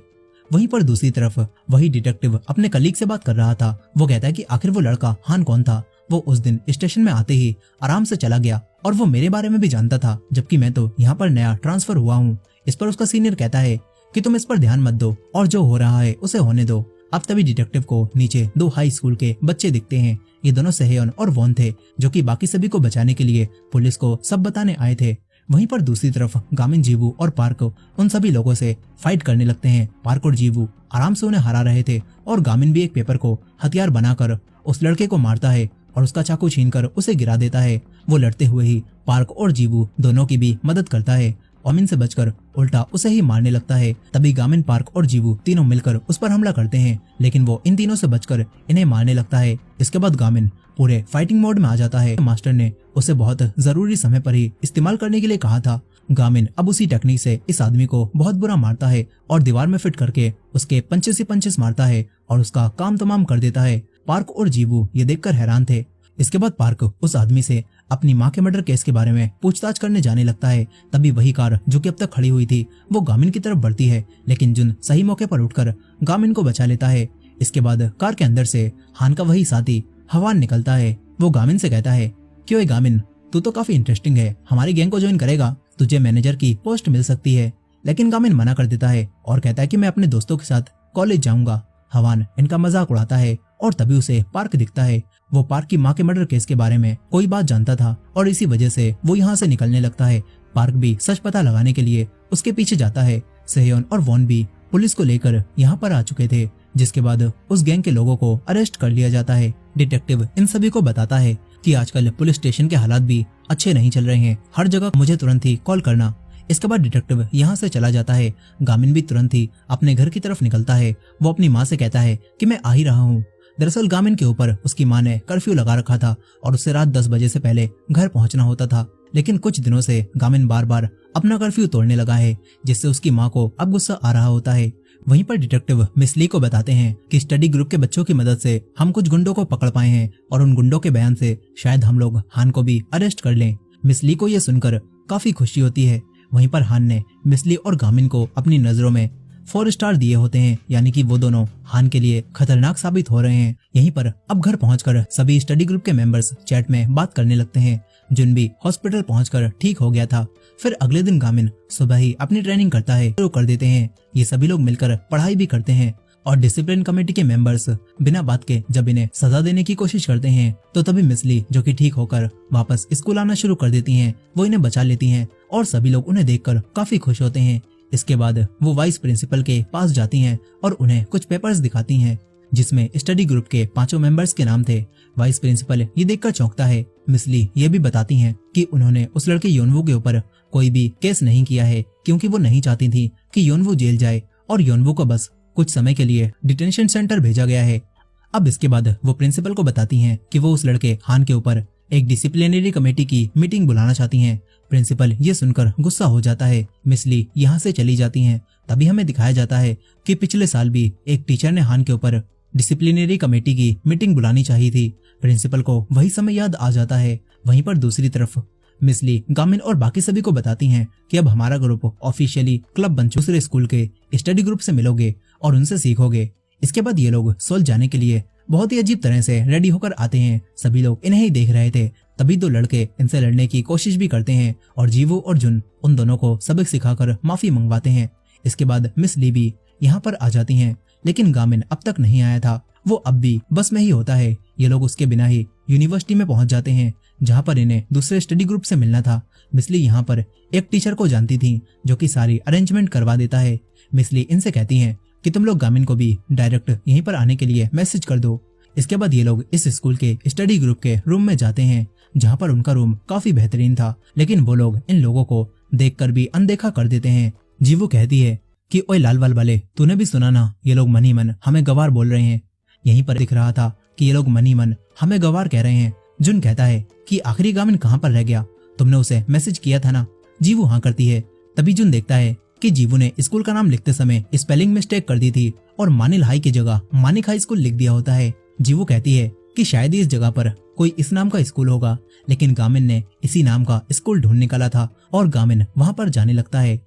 वहीं पर दूसरी तरफ वही डिटेक्टिव अपने कलीग से बात कर रहा था। वो कहता है कि आखिर वो लड़का हान कौन था। वो उस दिन स्टेशन में आते ही आराम से चला गया और वो मेरे बारे में भी जानता था, जबकि मैं तो यहाँ पर नया ट्रांसफर हुआ हूँ। इस पर उसका सीनियर कहता है कि तुम इस पर ध्यान मत दो और जो हो रहा है उसे होने दो। अब तभी डिटेक्टिव को नीचे 2 हाई स्कूल के बच्चे दिखते हैं। ये दोनों सेहेयन और वॉन थे जो कि बाकी सभी को बचाने के लिए पुलिस को सब बताने आए थे। वहीं पर दूसरी तरफ गामिन, जीवू और पार्क उन सभी लोगों से फाइट करने लगते हैं। पार्क और जीवू आराम से उन्हें हरा रहे थे और गामिन भी एक पेपर को हथियार बनाकर उस लड़के को मारता है और उसका चाकू छीनकर उसे गिरा देता है। वो लड़ते हुए ही पार्क और जीवू दोनों की भी मदद करता है। गामिन से बचकर उल्टा उसे ही मारने लगता है। तभी गामिन, पार्क और जीवू तीनों मिलकर उस पर हमला करते हैं, लेकिन वो इन तीनों से बचकर इन्हें मारने लगता है। इसके बाद गामिन पूरे फाइटिंग मोड में आ जाता है। मास्टर ने उसे बहुत जरूरी समय पर ही इस्तेमाल करने के लिए कहा था। गामिन अब उसी टेक्निक से इस आदमी को बहुत बुरा मारता है और दीवार में फिट करके उसके पंचेस ही पंचेस मारता है और उसका काम तमाम कर देता है। पार्क और जीवू ये देखकर हैरान थे। इसके बाद पार्क उस आदमी से अपनी माँ के मर्डर केस के बारे में पूछताछ करने जाने लगता है। तभी वही कार जो कि अब तक खड़ी हुई थी वो गामिन की तरफ बढ़ती है, लेकिन जुन सही मौके पर उठकर गामिन को बचा लेता है। इसके बाद कार के अंदर से हान का वही साथी हवान निकलता है। वो गामिन से कहता है, क्यों गामिन, तू तो काफी इंटरेस्टिंग है, हमारी गैंग को ज्वाइन करेगा, तुझे मैनेजर की पोस्ट मिल सकती है। लेकिन गामिन मना कर देता है और कहता है कि मैं अपने दोस्तों के साथ कॉलेज जाऊंगा। हवान इनका मजाक उड़ाता है और तभी उसे पार्क दिखता है। वो पार्क की माँ के मर्डर केस के बारे में कोई बात जानता था और इसी वजह से वो यहाँ से निकलने लगता है। पार्क भी सच पता लगाने के लिए उसके पीछे जाता है। सेहयोन और वॉन भी पुलिस को लेकर यहाँ पर आ चुके थे, जिसके बाद उस गैंग के लोगों को अरेस्ट कर लिया जाता है। डिटेक्टिव इन सभी को बताता है कि आजकल पुलिस स्टेशन के हालात भी अच्छे नहीं चल रहे हैं, हर जगह मुझे तुरंत ही कॉल करना। इसके बाद डिटेक्टिव यहाँ से चला जाता है। गामिन भी तुरंत ही अपने घर की तरफ निकलता है। वो अपनी माँ से कहता है कि मैं आ ही रहा हूँ। दरअसल गामिन के ऊपर उसकी माँ ने कर्फ्यू लगा रखा था और उससे रात 10 बजे से पहले घर पहुंचना होता था, लेकिन कुछ दिनों से गामिन बार बार अपना कर्फ्यू तोड़ने लगा है, जिससे उसकी माँ को अब गुस्सा आ रहा होता है। वहीं पर डिटेक्टिव मिस ली को बताते हैं कि स्टडी ग्रुप के बच्चों की मदद से हम कुछ गुंडों को पकड़ पाए हैं और उन गुंडों के बयान से शायद हम लोग हान को भी अरेस्ट कर लें। मिस ली को यह सुनकर काफी खुशी होती है। वहीं पर हान ने मिस ली और गामिन को अपनी नजरों में 4 स्टार दिए होते हैं, यानी कि वो दोनों हान के लिए खतरनाक साबित हो रहे हैं। यहीं पर अब घर पहुंचकर सभी स्टडी ग्रुप के मेंबर्स चैट में बात करने लगते हैं। जुन भी हॉस्पिटल पहुंचकर ठीक हो गया था। फिर अगले दिन गामिन सुबह ही अपनी ट्रेनिंग करता है, शुरू कर देते हैं। ये सभी लोग मिलकर पढ़ाई भी करते हैं और डिसिप्लिन कमेटी के मेंबर्स बिना बात के जब इन्हें सजा देने की कोशिश करते हैं तो तभी मिस ली, जो कि ठीक होकर वापस स्कूल आना शुरू कर देती हैं, वो इन्हें बचा लेती हैं और सभी लोग उन्हें देखकर काफी खुश होते हैं। इसके बाद वो वाइस प्रिंसिपल के पास जाती हैं और उन्हें कुछ पेपर्स दिखाती हैं जिसमें स्टडी ग्रुप के 5 मेंबर्स के नाम थे। वाइस प्रिंसिपल ये देखकर चौंकता है। मिस ली ये भी बताती हैं कि उन्होंने उस लड़के योनवू के ऊपर कोई भी केस नहीं किया है क्योंकि वो नहीं चाहती थी कि योनवू जेल जाए और योनवू को बस कुछ समय के लिए डिटेंशन सेंटर भेजा गया है। अब इसके बाद वो प्रिंसिपल को बताती हैं कि वो उस लड़के हान के ऊपर एक डिसिप्लिनरी कमेटी की मीटिंग बुलाना चाहती हैं। प्रिंसिपल ये सुनकर गुस्सा हो जाता है। मिस ली यहाँ से चली जाती हैं। तभी हमें दिखाया जाता है कि पिछले साल भी एक टीचर ने हान के ऊपर डिसिप्लिनरी कमेटी की मीटिंग बुलानी चाहिए थी। प्रिंसिपल को वही समय याद आ जाता है। वहीं पर दूसरी तरफ मिस ली गामिन और बाकी सभी को बताती हैं कि अब हमारा ग्रुप ऑफिशियली क्लब बन चुका है। दूसरे स्कूल के स्टडी ग्रुप से मिलोगे और उनसे सीखोगे। इसके बाद ये लोग सोल जाने के लिए बहुत ही अजीब तरह से रेडी होकर आते हैं। सभी लोग इन्हें ही देख रहे थे। तभी 2 लड़के इनसे लड़ने की कोशिश भी करते हैं और जीवू और जुन उन दोनों को सबक सिखाकर माफी मंगवाते हैं। इसके बाद मिस ली भी यहाँ पर आ जाती हैं, लेकिन गामिन अब तक नहीं आया था। वो अब भी बस में ही होता है। ये लोग उसके बिना ही यूनिवर्सिटी में पहुंच जाते हैं जहाँ पर इन्हें दूसरे स्टडी ग्रुप से मिलना था। मिस ली यहाँ पर एक टीचर को जानती थी जो कि सारी अरेंजमेंट करवा देता है। मिस ली इनसे कहती हैं कि तुम लोग गामिन को भी डायरेक्ट यहीं पर आने के लिए मैसेज कर दो। इसके बाद ये लोग इस स्कूल के स्टडी ग्रुप के रूम में जाते हैं जहाँ पर उनका रूम काफी बेहतरीन था, लेकिन वो लोग इन लोगों को देखकर भी अनदेखा कर देते हैं। जीवू कहती है कि ओए लालवाल वाले, तूने भी सुना ना, ये लोग मन ही मन हमें गवार बोल रहे हैं। यहीं पर दिख रहा था कि ये लोग मन ही मन हमें गवार कह रहे हैं। जुन कहता है कि आखिरी गामिन कहाँ पर रह गया, तुमने उसे मैसेज किया था ना। जीवू हाँ करती है। तभी जुन देखता है कि जीवू ने स्कूल का नाम लिखते समय स्पेलिंग मिस्टेक कर दी थी और मानिल हाई की जगह मानिक हाई स्कूल लिख दिया होता है। जीवू कहती है कि शायद ही इस जगह पर कोई इस नाम का स्कूल होगा, लेकिन गामिन ने इसी नाम का स्कूल ढूंढ निकाला था और गामिन वहां पर जाने लगता है।